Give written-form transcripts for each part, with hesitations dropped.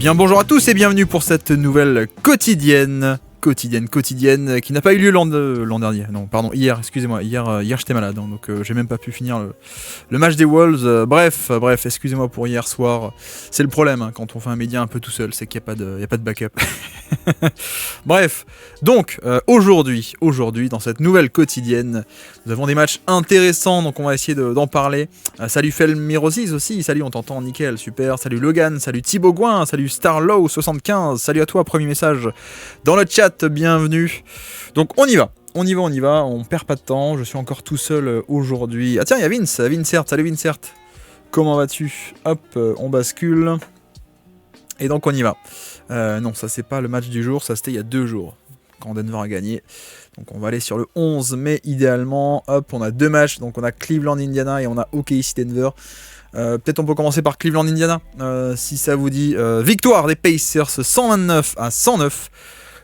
bien bonjour à tous et bienvenue pour cette nouvelle quotidienne qui n'a pas eu lieu l'an dernier. Non, pardon, hier, excusez-moi. Hier j'étais malade, hein, donc j'ai même pas pu finir le match des Wolves. Bref, excusez-moi pour hier soir. C'est le problème, hein, quand on fait un média un peu tout seul, c'est qu'il n'y a pas de backup. Bref, donc aujourd'hui, dans cette nouvelle quotidienne, nous avons des matchs intéressants, donc on va essayer d'en parler. Salut Felmirosis aussi, salut, on t'entend nickel, super. Salut Logan, salut Thibaut Gouin, salut Starlow75, salut à toi, premier message dans le chat. Bienvenue. Donc on y va, on perd pas de temps, je suis encore tout seul aujourd'hui. Ah tiens, il y a Vincert, salut Vincert. Comment vas-tu? Hop, on bascule. Et donc on y va. Non, ça c'est pas le match du jour, ça c'était il y a 2 jours, quand Denver a gagné. Donc on va aller sur le 11 mai idéalement. Hop, on a 2 matchs, donc on a Cleveland-Indiana et on a OKC-Denver. Peut-être on peut commencer par Cleveland-Indiana, si ça vous dit. Victoire des Pacers 129-109.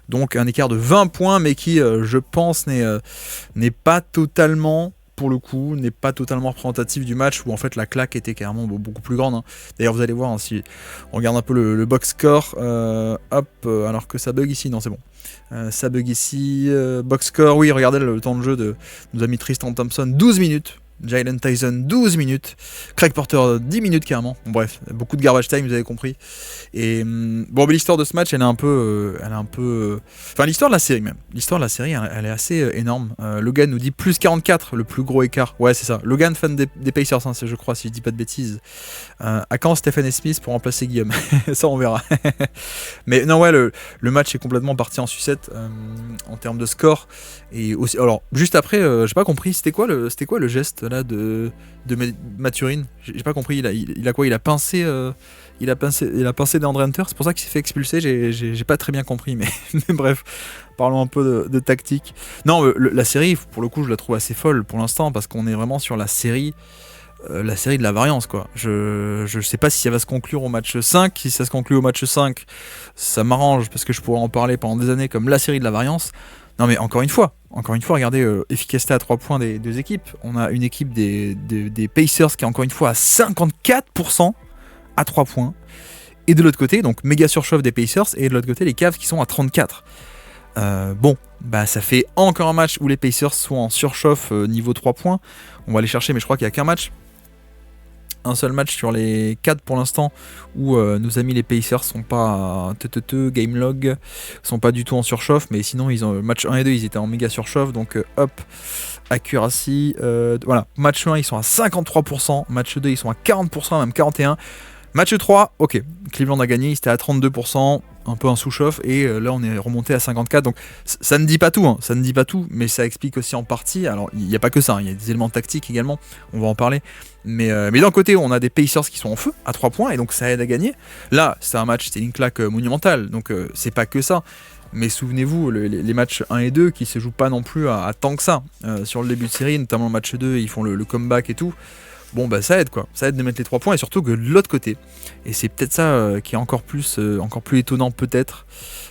Donc un écart de 20 points, mais qui, je pense, n'est pas totalement, pour le coup, n'est pas totalement représentatif du match, où en fait la claque était carrément beaucoup plus grande. Hein. D'ailleurs, vous allez voir, hein, si on regarde un peu le box score, alors que ça bug ici, non c'est bon. Ça bug ici, box score, oui, regardez le temps de jeu de nos amis Tristan Thompson, 12 minutes. Jalen Tyson 12 minutes, Craig Porter 10 minutes carrément, bon, bref, beaucoup de garbage time, vous avez compris. Et bon, mais l'histoire de ce match, elle est un peu, enfin l'histoire de la série même, elle est assez énorme. Logan nous dit plus 44, le plus gros écart, ouais c'est ça, Logan fan des Pacers, hein, je crois, si je dis pas de bêtises. À quand Stephen Smith pour remplacer Guillaume? Ça on verra. Mais non ouais, le match est complètement parti en sucette en termes de score. Et aussi, alors juste après, j'ai pas compris, c'était quoi le geste là de Mathurin? J'ai pas compris, il a quoi? Il a pincé DeAndre Hunter, c'est pour ça qu'il s'est fait expulser. J'ai pas très bien compris, mais bref, parlons un peu de tactique. Non, la série, pour le coup, je la trouve assez folle pour l'instant, parce qu'on est vraiment sur la série de la variance, quoi. Je sais pas si ça va se conclure au match 5. Si ça se conclut au match 5, ça m'arrange, parce que je pourrais en parler pendant des années comme la série de la variance. Non mais encore une fois, regardez efficacité à 3 points des deux équipes. On a une équipe des Pacers qui est encore une fois à 54% à 3 points. Et de l'autre côté, donc méga surchauffe des Pacers, et de l'autre côté les Cavs qui sont à 34. Bon, bah ça fait encore un match où les Pacers sont en surchauffe niveau 3 points. On va aller chercher, mais je crois qu'il n'y a qu'un match. Un seul match sur les 4 pour l'instant où nos amis les Pacers sont pas game log, sont pas du tout en surchauffe, mais sinon ils ont match 1 et 2 ils étaient en méga surchauffe, donc hop, accuracy, voilà, match 1 ils sont à 53%, match 2 ils sont à 40%, même 41%, match 3, ok, Cleveland a gagné, ils étaient à 32%, un peu un sous-chauffe, et là on est remonté à 54, donc ça ne dit pas tout, mais ça explique aussi en partie. Alors il n'y a pas que ça, il y a des éléments tactiques également, on va en parler, mais d'un côté on a des Pacers qui sont en feu à 3 points, et donc ça aide à gagner. Là c'est un match, c'est une claque monumentale, donc c'est pas que ça. Mais souvenez-vous, les matchs 1 et 2 qui se jouent pas non plus à tant que ça, sur le début de série, notamment le match 2, ils font le comeback et tout. Bon bah ça aide, quoi, ça aide de mettre les 3 points, et surtout que de l'autre côté, et c'est peut-être ça qui est encore plus étonnant peut-être.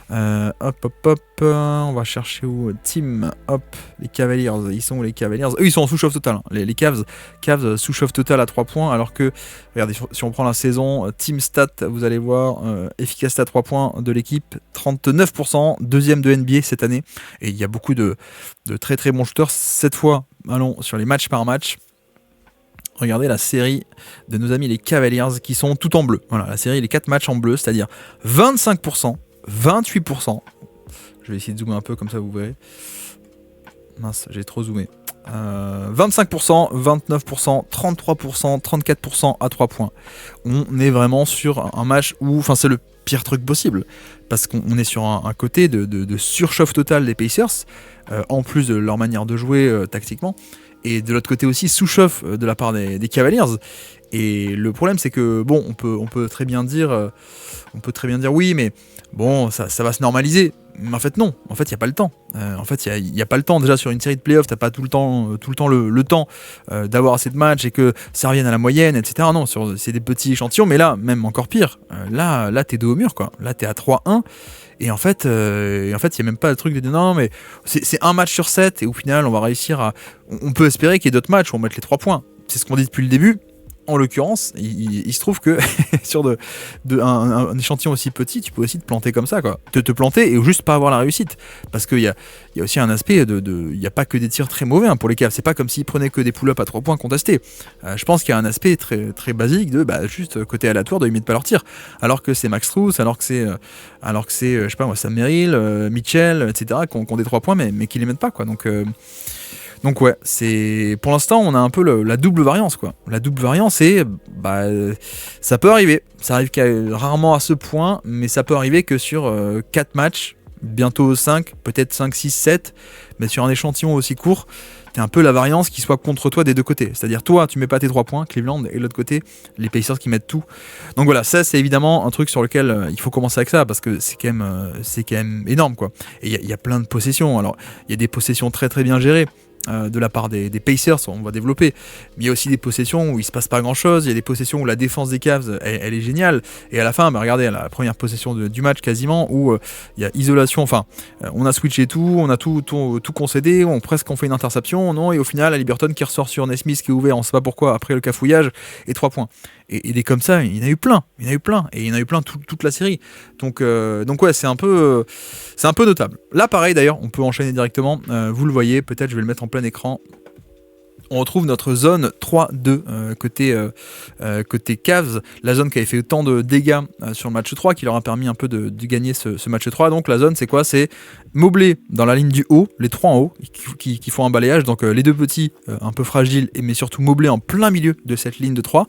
Hop, on va chercher où? Team, hop, les Cavaliers, ils sont où les Cavaliers? Eux ils sont en sous-chauffe total, hein. Les Cavs sous-chauffe total à 3 points, alors que, regardez, si on prend la saison, Team Stat, vous allez voir, efficacité à 3 points de l'équipe, 39%, deuxième de NBA cette année, et il y a beaucoup de très très bons shooters. Cette fois, allons sur les matchs par match. Regardez la série de nos amis les Cavaliers qui sont tout en bleu. Voilà, la série, les 4 matchs en bleu, c'est-à-dire 25%, 28%. Je vais essayer de zoomer un peu, comme ça vous verrez. Mince, j'ai trop zoomé. 25%, 29%, 33%, 34% à 3 points. On est vraiment sur un match où, enfin c'est le pire truc possible, parce qu'on est sur un côté de surchauffe total des Pacers, en plus de leur manière de jouer tactiquement, et de l'autre côté aussi sous-chauffe de la part des Cavaliers. Et le problème c'est que bon, on peut très bien dire oui, mais bon, ça va se normaliser. Mais en fait non, en fait il n'y a pas le temps. En fait il y a pas le temps. Déjà sur une série de playoffs, t'as pas tout le temps le temps d'avoir assez de matchs et que ça revienne à la moyenne, etc. Non, c'est des petits échantillons, mais là, même encore pire, là t'es dos au mur, quoi. Là t'es à 3-1. Et en fait, il n'y a même pas le truc de dire non, mais c'est un match sur 7, et au final, on va réussir à. On peut espérer qu'il y ait d'autres matchs où on mette les 3 points. C'est ce qu'on dit depuis le début. en l'occurrence, il se trouve que sur un échantillon aussi petit, tu peux aussi te planter comme ça, quoi. Te planter et juste pas avoir la réussite. Parce qu'il y a aussi un aspect il n'y a pas que des tirs très mauvais pour les Cavs. C'est pas comme s'ils prenaient que des pull-ups à 3 points contestés. Je pense qu'il y a un aspect très, très basique de juste côté aléatoire de limite pas leur tir. Alors que c'est Max Strus, alors que c'est je sais pas moi, Sam Merrill, Mitchell, etc. qui ont des 3 points mais qui les mettent pas, quoi. Donc ouais, pour l'instant on a un peu la double variance, quoi. La double variance, c'est ça peut arriver. Ça arrive rarement à ce point, mais ça peut arriver que sur 4 matchs, bientôt 5, peut-être 5, 6, 7, mais sur un échantillon aussi court, t'as un peu la variance qui soit contre toi des deux côtés. C'est-à-dire toi, tu mets pas tes 3 points, Cleveland, et de l'autre côté, les Pacers qui mettent tout. Donc voilà, ça c'est évidemment un truc sur lequel il faut commencer avec ça, parce que c'est quand même énorme, quoi. Et il y a plein de possessions. Alors, il y a des possessions très très bien gérées. De la part des Pacers, on va développer, mais il y a aussi des possessions où il se passe pas grand chose, il y a des possessions où la défense des Cavs elle est géniale, et à la fin regardez à la première possession du match quasiment où il y a isolation, on a switché tout, on a tout concédé, on fait une interception, non, et au final Haliburton qui ressort sur Nesmith qui est ouvert, on sait pas pourquoi, après le cafouillage, et 3 points. Et des comme ça, il y en a eu plein, et il y en a eu plein toute la série. Donc ouais, c'est un peu notable. Là pareil d'ailleurs, on peut enchaîner directement, vous le voyez, peut-être je vais le mettre en plein écran. On retrouve notre zone 3-2 côté Cavs, la zone qui avait fait autant de dégâts sur le match 3 qui leur a permis un peu de gagner ce match 3. Donc la zone c'est quoi? C'est Mobley dans la ligne du haut, les 3 en haut qui font un balayage, donc les deux petits un peu fragiles, mais surtout Mobley en plein milieu de cette ligne de 3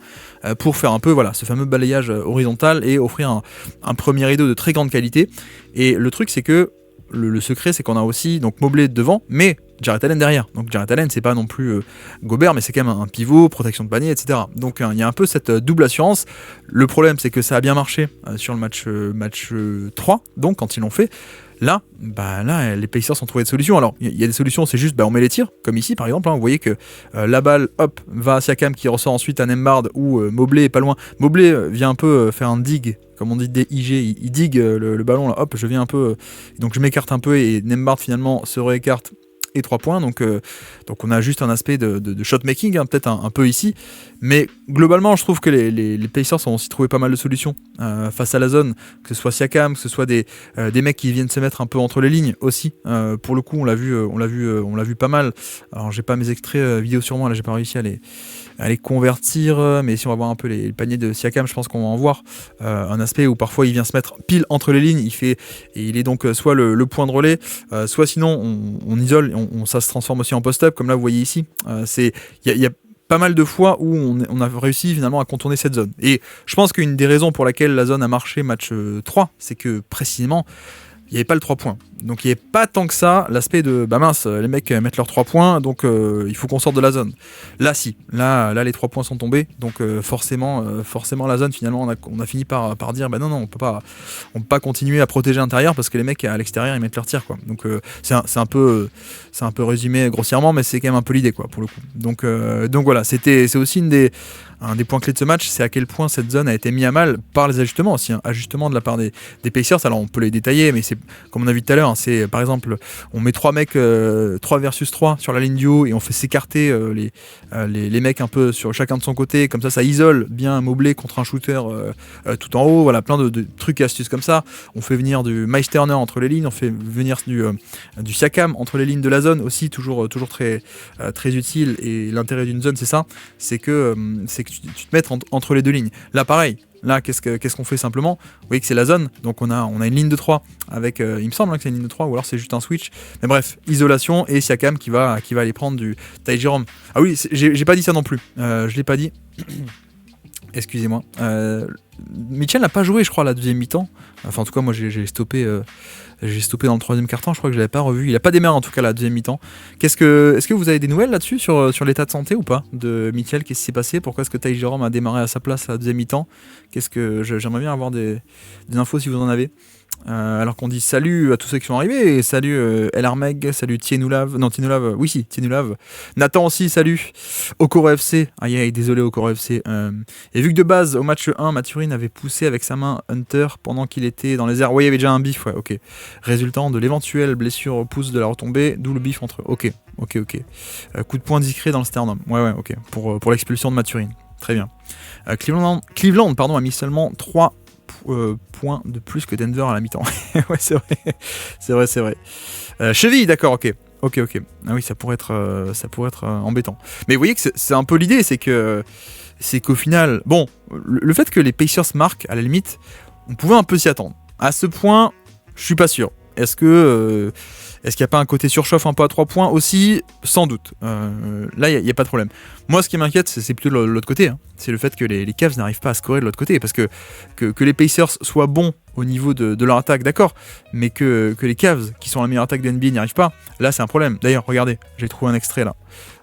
pour faire un peu ce fameux balayage horizontal et offrir un premier rideau de très grande qualité. Et le truc c'est que le secret c'est qu'on a aussi donc Mobley devant, mais Jarrett Allen derrière. Donc Jarrett Allen c'est pas non plus Gobert, mais c'est quand même un pivot, protection de panier, etc. Donc il y a un peu cette double assurance. Le problème c'est que ça a bien marché sur le match 3, donc quand ils l'ont fait. Là, les Pacers ont trouvé des solutions. Alors, il y a des solutions, c'est juste, on met les tirs, comme ici par exemple. Vous voyez que la balle, hop, va à Siakam qui ressort ensuite à Nembhard où Mobley est pas loin. Mobley vient un peu faire un dig, comme on dit D-I-G, il digue le ballon, là, hop, je viens un peu. Donc je m'écarte un peu et Nembhard finalement se réécarte. Et 3 points, donc on a juste un aspect de shot-making, peut-être un peu ici, mais globalement je trouve que les Pacers ont aussi trouvé pas mal de solutions face à la zone, que ce soit Siakam, que ce soit des mecs qui viennent se mettre un peu entre les lignes aussi, pour le coup on l'a vu pas mal. Alors j'ai pas mes extraits vidéo sur moi, là j'ai pas réussi à les convertir, mais si on va voir un peu les paniers de Siakam, je pense qu'on va en voir un aspect où parfois il vient se mettre pile entre les lignes, il est donc soit le point de relais, soit sinon on isole, ça se transforme aussi en post-up, comme là vous voyez ici. Il y a pas mal de fois où on a réussi finalement à contourner cette zone. Et je pense qu'une des raisons pour laquelle la zone a marché match 3, c'est que précisément il n'y avait pas le 3 points. Donc il n'y avait pas tant que ça l'aspect de mince, les mecs mettent leurs 3 points, donc il faut qu'on sorte de la zone. Là si, là les 3 points sont tombés, donc forcément la zone finalement on a fini par dire non, on peut pas continuer à protéger l'intérieur parce que les mecs à l'extérieur ils mettent leurs tirs, quoi. Donc c'est un peu résumé grossièrement, mais c'est quand même un peu l'idée, quoi, pour le coup. Donc voilà, c'est aussi un des points clés de ce match, c'est à quel point cette zone a été mise à mal par les ajustements aussi, ajustements de la part des Pacers. Alors on peut les détailler, mais c'est comme on a vu tout à l'heure, c'est par exemple on met 3 mecs 3 versus 3 sur la ligne du haut et on fait s'écarter les mecs un peu sur chacun de son côté, comme ça isole bien Mobley contre un shooter tout en haut. Voilà, plein de trucs et astuces comme ça. On fait venir du Miles Turner entre les lignes, on fait venir du Siakam entre les lignes de la zone aussi, toujours très très utile. Et l'intérêt d'une zone c'est ça, c'est que tu te mettes entre les deux lignes. Là pareil, là qu'est-ce qu'on fait simplement? Vous voyez que c'est la zone, donc on a une ligne de 3 avec, il me semble que c'est une ligne de 3 ou alors c'est juste un switch, mais bref, isolation et Siakam qui va aller prendre du Ty Jerome. Ah oui, j'ai pas dit ça non plus, je l'ai pas dit. Excusez-moi. Mitchell n'a pas joué, je crois, la deuxième mi-temps. Enfin, en tout cas, moi, j'ai stoppé dans le troisième quart-temps. Je crois que je l'avais pas revu. Il a pas démarré, en tout cas, la deuxième mi-temps. Est-ce que vous avez des nouvelles là-dessus sur l'état de santé ou pas de Mitchell? Qu'est-ce qui s'est passé? Pourquoi est-ce que Ty Jerome a démarré à sa place à la deuxième mi-temps? J'aimerais bien avoir des infos si vous en avez. Alors qu'on dit salut à tous ceux qui sont arrivés, et salut El Armeg, salut Tienulav, Nathan aussi, salut Okoro FC, désolé Okoro FC, et vu que de base au match 1 Mathurin avait poussé avec sa main Hunter pendant qu'il était dans les airs, il y avait déjà un bif, ok, résultant de l'éventuelle blessure au pouce de la retombée, d'où le bif entre, ok, coup de poing discret dans le sternum, ok, pour l'expulsion de Mathurin. très bien. Cleveland pardon, a mis seulement 3 points de plus que Denver à la mi-temps. Ouais, c'est vrai. Cheville, d'accord, ok. Ah oui, ça pourrait être embêtant. Mais vous voyez que c'est un peu l'idée, c'est qu'au final, bon, le fait que les Pacers marquent, à la limite, on pouvait un peu s'y attendre. À ce point, je suis pas sûr. Est-ce qu'il n'y a pas un côté surchauffe un peu à 3 points aussi? Sans doute. Là, il n'y a pas de problème. Moi, ce qui m'inquiète, c'est plutôt de l'autre côté. Hein. C'est le fait que les Cavs n'arrivent pas à scorer de l'autre côté. Parce que les Pacers soient bons au niveau de leur attaque, d'accord, mais que les Cavs, qui sont la meilleure attaque de NBA, n'y arrivent pas, là, c'est un problème. D'ailleurs, regardez, j'ai trouvé un extrait là.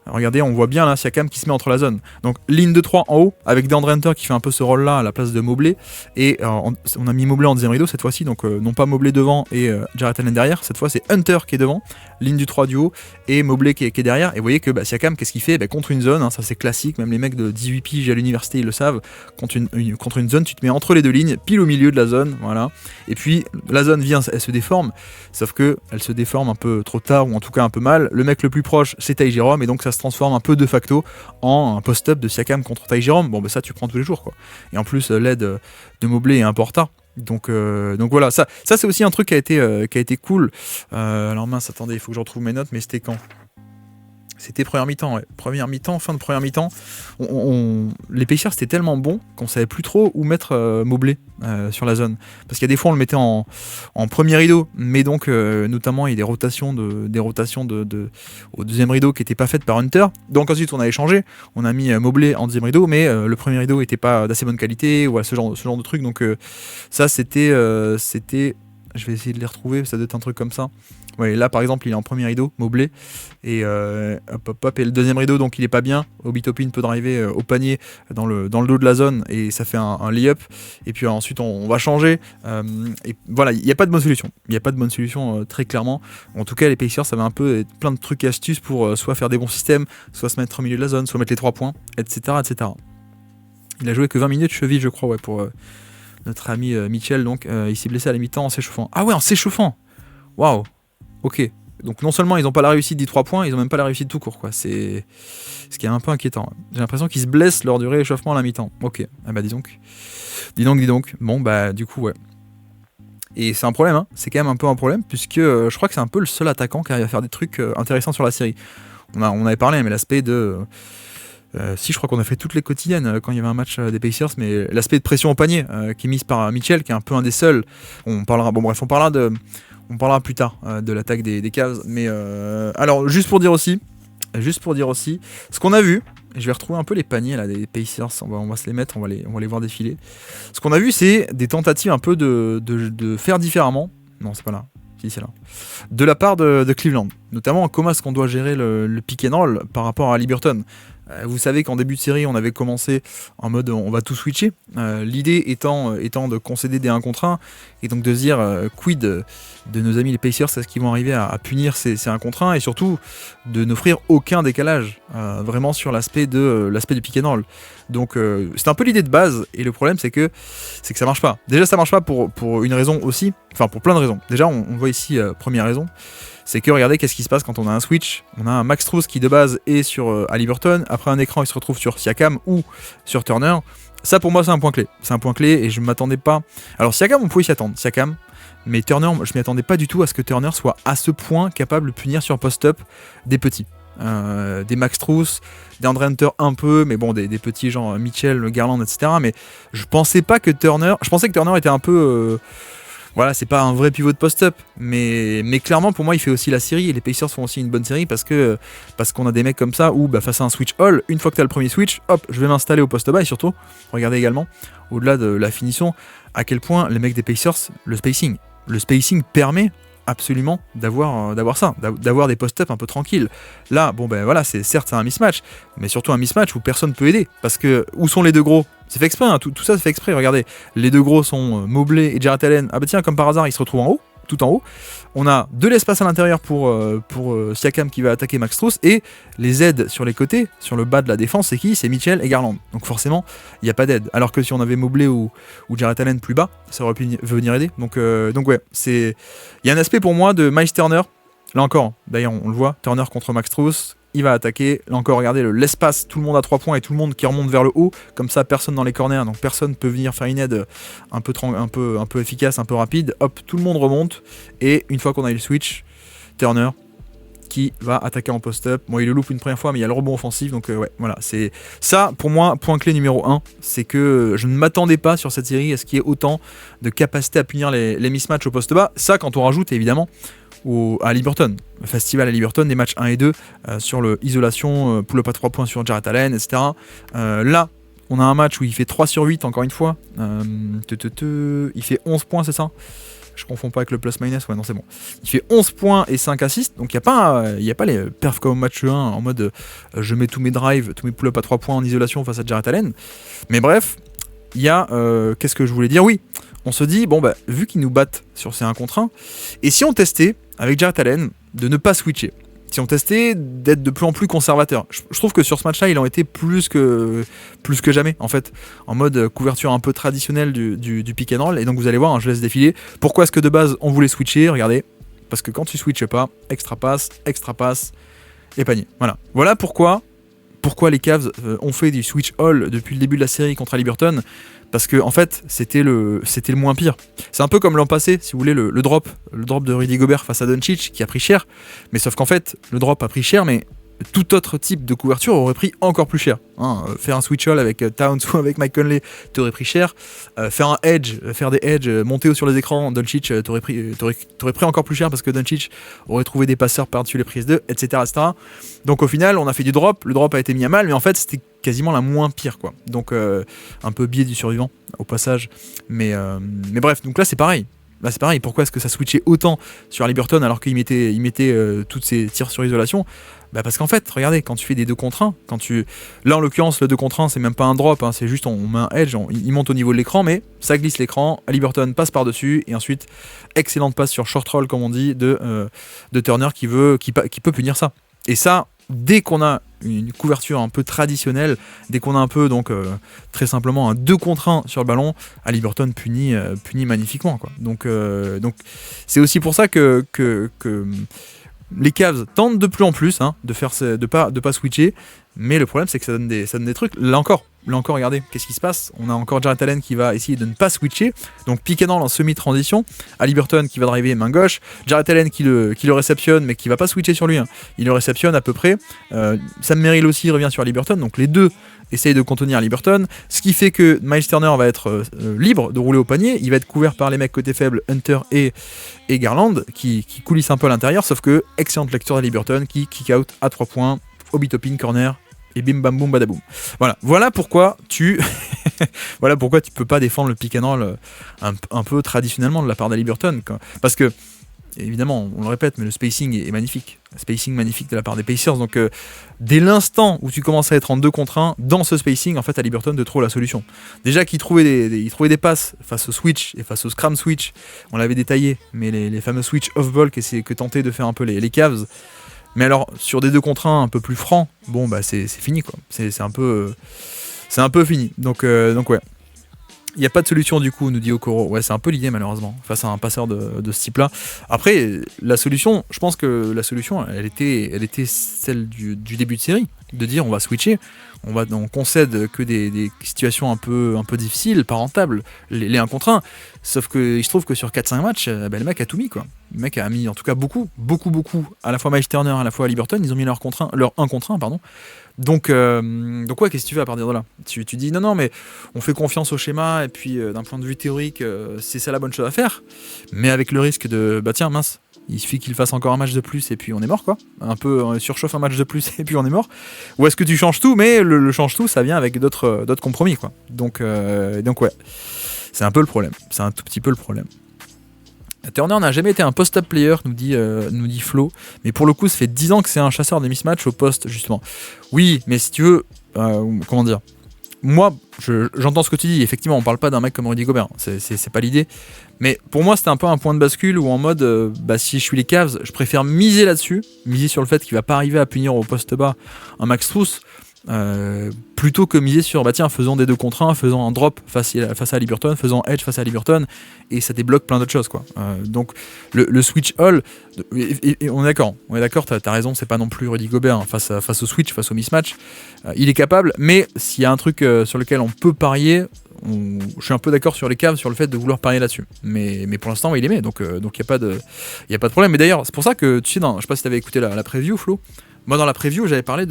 Regardez, on voit bien là Siakam qui se met entre la zone. Donc ligne de 3 en haut, avec DeAndre Hunter qui fait un peu ce rôle-là à la place de Mobley. Et on a mis Mobley en deuxième rideau cette fois-ci, donc non pas Mobley devant et Jarrett Allen derrière. Cette fois, c'est Hunter qui est devant, ligne du 3 du haut, et Mobley qui est derrière. Et vous voyez que Siakam, qu'est-ce qu'il fait? Contre une zone, hein, ça c'est classique, même les mecs de 18 piges à l'université ils le savent. Contre une zone, tu te mets entre les deux lignes, pile au milieu de la zone, voilà. Et puis la zone vient, elle se déforme, sauf que elle se déforme un peu trop tard, ou en tout cas un peu mal. Le mec le plus proche, c'est Ty Jerome, et donc ça se transforme un peu de facto en un post-up de Siakam contre Ty Jerome. Bon, ça tu prends tous les jours, quoi. Et en plus, l'aide de Mobley est un peu en retard. Donc voilà, ça c'est aussi un truc qui a été cool. Alors mince, attendez, il faut que je retrouve mes notes, mais c'était quand? C'était première mi-temps, ouais. Fin de première mi-temps. Les Pacers c'était tellement bon qu'on savait plus trop où mettre Mobley sur la zone. Parce qu'il y a des fois on le mettait en premier rideau, mais donc notamment il y a des rotations au deuxième rideau qui n'étaient pas faites par Hunter. Donc ensuite on a échangé, on a mis Mobley en deuxième rideau, mais le premier rideau n'était pas d'assez bonne qualité, ou ce genre de truc. Donc ça c'était, je vais essayer de les retrouver, ça doit être un truc comme ça. Ouais, là par exemple il est en premier rideau, Mobley, et et le deuxième rideau donc il est pas bien. Obi Toppin peut driver au panier dans le dos de la zone et ça fait un lay-up, et puis ensuite on va changer, et voilà, il n'y a pas de bonne solution, très clairement. En tout cas les Pacers avaient un peu plein de trucs et astuces pour soit faire des bons systèmes, soit se mettre au milieu de la zone, soit mettre les 3 points, etc. Il a joué que 20 minutes cheville je crois, ouais, pour notre ami Mitchell, donc il s'est blessé à la mi-temps en s'échauffant. Ah ouais, en s'échauffant. Waouh. Ok, donc non seulement ils n'ont pas la réussite des 3 points, ils n'ont même pas la réussite tout court, quoi. C'est ce qui est un peu inquiétant. J'ai l'impression qu'ils se blessent lors du rééchauffement à la mi-temps. Ok, ah bah dis donc. Bon bah du coup ouais. Et c'est un problème, hein. C'est quand même un peu un problème, puisque je crois que c'est un peu le seul attaquant qui arrive à faire des trucs intéressants sur la série. On avait parlé, mais l'aspect de... si, je crois qu'on a fait toutes les quotidiennes quand il y avait un match des Pacers, mais l'aspect de pression au panier qui est mise par Mitchell, qui est un peu un des seuls. On parlera plus tard de l'attaque des Cavs, mais alors juste pour dire aussi, ce qu'on a vu, et je vais retrouver un peu les paniers là des Pacers, on va se les mettre, on va les voir défiler. Ce qu'on a vu, c'est des tentatives un peu de faire différemment. Non, c'est pas là. Si, c'est là. De la part de Cleveland, notamment comment est-ce qu'on doit gérer le pick and roll par rapport à Liberton. Vous savez qu'en début de série, on avait commencé en mode on va tout switcher. L'idée étant de concéder des 1 contre 1 et donc de se dire quid de nos amis les Pacers, est-ce qu'ils vont arriver à punir ces 1 contre 1 et surtout de n'offrir aucun décalage vraiment sur l'aspect du pick and roll. Donc c'est un peu l'idée de base, et le problème c'est que ça marche pas. Déjà ça marche pas pour une raison aussi, enfin pour plein de raisons. Déjà on voit ici première raison, c'est que regardez qu'est-ce qui se passe quand on a un switch. On a un Max Strus qui de base est sur Haliburton, après un écran il se retrouve sur Siakam ou sur Turner. Ça pour moi c'est un point clé, et je m'attendais pas. Alors Siakam on pouvait s'y attendre, mais Turner je m'y attendais pas du tout à ce que Turner soit à ce point capable de punir sur post-up des petits. Des Max Strus, des Andre Hunter un peu, mais bon des petits genre Mitchell, Garland, etc. Mais je pensais que Turner était un peu... voilà, c'est pas un vrai pivot de post-up, mais clairement pour moi il fait aussi la série, et les Pacers font aussi une bonne série parce qu'on a des mecs comme ça où face à un switch all, une fois que tu as le premier switch, hop, je vais m'installer au post bas, et surtout, regardez également, au-delà de la finition, à quel point les mecs des Pacers, le spacing permet absolument d'avoir ça, d'avoir des post-up un peu tranquilles. Là, bon ben voilà, c'est un mismatch, mais surtout un mismatch où personne peut aider, parce que où sont les deux gros? C'est fait exprès, hein, tout ça c'est fait exprès, regardez, les deux gros sont Mobley et Jarrett Allen. Ah bah tiens, comme par hasard, ils se retrouvent en haut, tout en haut. On a de l'espace à l'intérieur pour Siakam qui va attaquer Max Strus, et les aides sur les côtés, sur le bas de la défense, c'est qui? C'est Mitchell et Garland. Donc forcément, il n'y a pas d'aide. Alors que si on avait Mobley ou Jarrett Allen plus bas, ça aurait pu venir aider. Donc ouais, il y a un aspect pour moi de Miles Turner. Là encore, d'ailleurs on le voit, Turner contre Max Strus, il va attaquer. Là encore, regardez l'espace, tout le monde à 3 points et tout le monde qui remonte vers le haut. Comme ça, personne dans les corners, donc personne peut venir faire une aide un peu efficace, un peu rapide. Hop, tout le monde remonte. Et une fois qu'on a eu le switch, Turner qui va attaquer en post-up. Bon, il le loupe une première fois, mais il y a le rebond offensif. Donc ouais, voilà, c'est ça pour moi, point clé numéro 1. C'est que je ne m'attendais pas sur cette série à ce qu'il y ait autant de capacité à punir les mismatchs au poste bas. Ça, quand on rajoute évidemment à Liberton, le festival à Liberton, des matchs 1 et 2 sur le isolation, pull-up à 3 points sur Jarrett Allen, etc. Là, on a un match où il fait 3 sur 8, encore une fois. Il fait 11 points, c'est ça ? Je confonds pas avec le plus-minus, ouais, non, c'est bon. Il fait 11 points et 5 assists, donc il n'y a pas les perfs comme au match 1 en mode je mets tous mes drives, tous mes pull-up à 3 points en isolation face à Jarrett Allen. Mais bref, il y a. Qu'est-ce que je voulais dire ? Oui, on se dit, bon, bah, vu qu'ils nous battent sur ces 1 contre 1, et si on testait avec Jarrett Allen de ne pas switcher ? Si on testait d'être de plus en plus conservateur. Je trouve que sur ce match-là, ils ont été plus que jamais, en fait, en mode couverture un peu traditionnelle du pick and roll. Et donc vous allez voir, hein, je laisse défiler. Pourquoi est-ce que de base on voulait switcher ? Regardez, parce que quand tu switches pas, extra passe et panier. Voilà pourquoi les Cavs ont fait du switch all depuis le début de la série contre Haliburton. Parce que en fait, c'était le moins pire. C'est un peu comme l'an passé, si vous voulez, le drop de Rudy Gobert face à Doncic qui a pris cher. Mais sauf qu'en fait, le drop a pris cher, mais tout autre type de couverture aurait pris encore plus cher. Faire un switch all avec Towns ou avec Mike Conley t'aurait pris cher. Faire des edges, monter sur les écrans, Doncic t'aurait pris encore plus cher parce que Doncic aurait trouvé des passeurs par-dessus les prises 2, etc., etc. Donc au final, on a fait du drop. Le drop a été mis à mal, mais en fait, c'était quasiment la moins pire, quoi. Donc un peu biais du survivant au passage. Mais bref, donc là c'est pareil. Pourquoi est-ce que ça switchait autant sur Haliburton alors qu'il mettait tous ses tirs sur isolation ? Parce qu'en fait, regardez, quand tu fais des 2 contre 1, là en l'occurrence le 2 contre 1 c'est même pas un drop, hein, c'est juste on met un edge, il monte au niveau de l'écran, mais ça glisse l'écran, Haliburton passe par-dessus, et ensuite excellente passe sur short roll comme on dit de Turner qui peut punir ça. Et ça, dès qu'on a une couverture un peu traditionnelle, dès qu'on a un peu donc très simplement un 2 contre 1 sur le ballon, Haliburton punit magnifiquement, quoi. Donc c'est aussi pour ça que les Cavs tentent de plus en plus de pas switcher, mais le problème c'est que ça donne des trucs. Là encore, regardez, qu'est-ce qui se passe ? On a encore Jarrett Allen qui va essayer de ne pas switcher, donc pick and roll en semi-transition, Haliburton qui va driver main gauche, Jarrett Allen qui le réceptionne mais qui va pas switcher sur lui, il le réceptionne à peu près, Sam Merrill aussi revient sur Haliburton, donc les deux essayent de contenir Haliburton, ce qui fait que Miles Turner va être libre de rouler au panier, il va être couvert par les mecs côté faible, Hunter et Garland, qui coulissent un peu à l'intérieur, sauf que excellente lecture d'Haliburton qui kick out à 3 points, Obi-topping, corner, et bim bam boum badaboum. Voilà pourquoi tu peux pas défendre le pick and roll un peu traditionnellement de la part d'Haliburton, parce que évidemment on le répète, mais le spacing est magnifique. Spacing magnifique de la part des Pacers, donc dès l'instant où tu commences à être en 2 contre 1 dans ce spacing, en fait Haliburton te trouve la solution. Déjà qu'il trouvait des passes face au switch et face au scram switch, on l'avait détaillé, mais les fameux switch off-ball que tentaient de faire un peu les Cavs. Mais alors, sur des 2 contre 1 un peu plus francs, bon, c'est fini, quoi. C'est un peu fini. Donc ouais. Il n'y a pas de solution, du coup, nous dit Okoro. Ouais, c'est un peu l'idée, malheureusement, face à un passeur de ce type-là. Après, la solution, je pense que la solution, elle était celle du début de série. De dire, on va switcher, on concède que des situations un peu difficiles, pas rentables, les 1 contre 1. Sauf que il se trouve que sur 4-5 matchs, le mec a tout mis, quoi. Le mec a mis en tout cas beaucoup, à la fois Miles Turner, à la fois Haliburton, ils ont mis leur 1 contre 1, pardon. Donc ouais, qu'est-ce que tu fais à partir de là ? Tu dis non, mais on fait confiance au schéma, et puis d'un point de vue théorique, c'est ça la bonne chose à faire, mais avec le risque de, tiens, mince, il suffit qu'il fasse encore un match de plus et puis on est mort, quoi. Un peu, on surchauffe un match de plus et puis on est mort. Ou est-ce que tu changes tout, mais le change tout, ça vient avec d'autres compromis, quoi. Donc ouais, c'est un peu le problème. C'est un tout petit peu le problème. Turner n'a jamais été un post-up player, nous dit Flo, mais pour le coup, ça fait 10 ans que c'est un chasseur des mismatchs au poste, justement. Oui, mais si tu veux, comment dire, moi, j'entends ce que tu dis, effectivement, on parle pas d'un mec comme Rudy Gobert, c'est pas l'idée, mais pour moi, c'était un peu un point de bascule où en mode, si je suis les Cavs, je préfère miser là-dessus, miser sur le fait qu'il va pas arriver à punir au poste bas un Max Strus, plutôt que miser sur faisons des 2 contre 1, faisons un drop face à Haliburton, faisons edge face à Haliburton, et ça débloque plein d'autres choses, quoi. Donc le switch all, et on est d'accord, t'as raison, c'est pas non plus Rudy Gobert, hein, face au switch, face au mismatch, il est capable, mais s'il y a un truc sur lequel on peut parier, je suis un peu d'accord sur les Cavs, sur le fait de vouloir parier là-dessus, mais pour l'instant il aimait, donc il n'y a pas de problème. Mais d'ailleurs c'est pour ça que tu sais, je sais pas si t'avais écouté la preview, Flo. Moi, dans la preview, j'avais parlé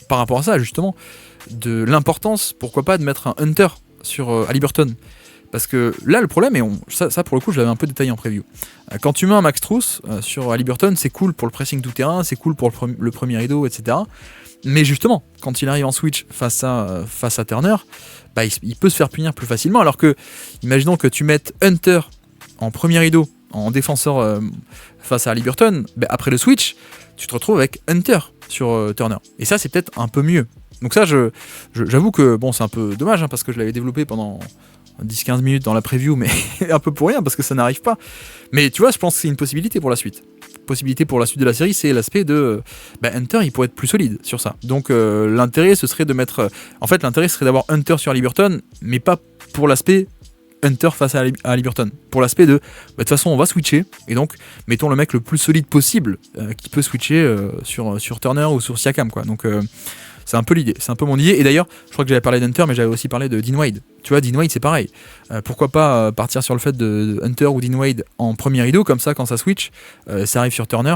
par rapport à ça, justement, de l'importance, pourquoi pas, de mettre un Hunter sur Haliburton. Parce que là, le problème, et ça pour le coup, je l'avais un peu détaillé en preview. Quand tu mets un Max Strus sur Haliburton, c'est cool pour le pressing tout terrain, c'est cool pour le premier rideau, etc. Mais justement, quand il arrive en switch face à Turner, il peut se faire punir plus facilement. Alors que, imaginons que tu mettes Hunter en premier rideau, en défenseur face à Haliburton, après le switch, tu te retrouves avec Hunter sur Turner. Et ça, c'est peut-être un peu mieux. Donc ça, j'avoue que c'est un peu dommage, parce que je l'avais développé pendant 10-15 minutes dans la preview, mais un peu pour rien, parce que ça n'arrive pas. Mais tu vois, je pense que c'est une possibilité pour la suite. Possibilité pour la suite de la série, c'est l'aspect de Hunter, il pourrait être plus solide sur ça. Donc l'intérêt, ce serait de mettre... l'intérêt serait d'avoir Hunter sur Haliburton, mais pas pour l'aspect Hunter face à Haliburton, pour l'aspect de toute façon on va switcher, et donc mettons le mec le plus solide possible qui peut switcher sur Turner ou sur Siakam, quoi. Donc c'est un peu l'idée, c'est un peu mon idée. Et d'ailleurs je crois que j'avais parlé d'Hunter, mais j'avais aussi parlé de Dean Wade. Tu vois, Dean Wade c'est pareil, pourquoi pas partir sur le fait de Hunter ou Dean Wade en premier rideau, comme ça quand ça switch, ça arrive sur Turner,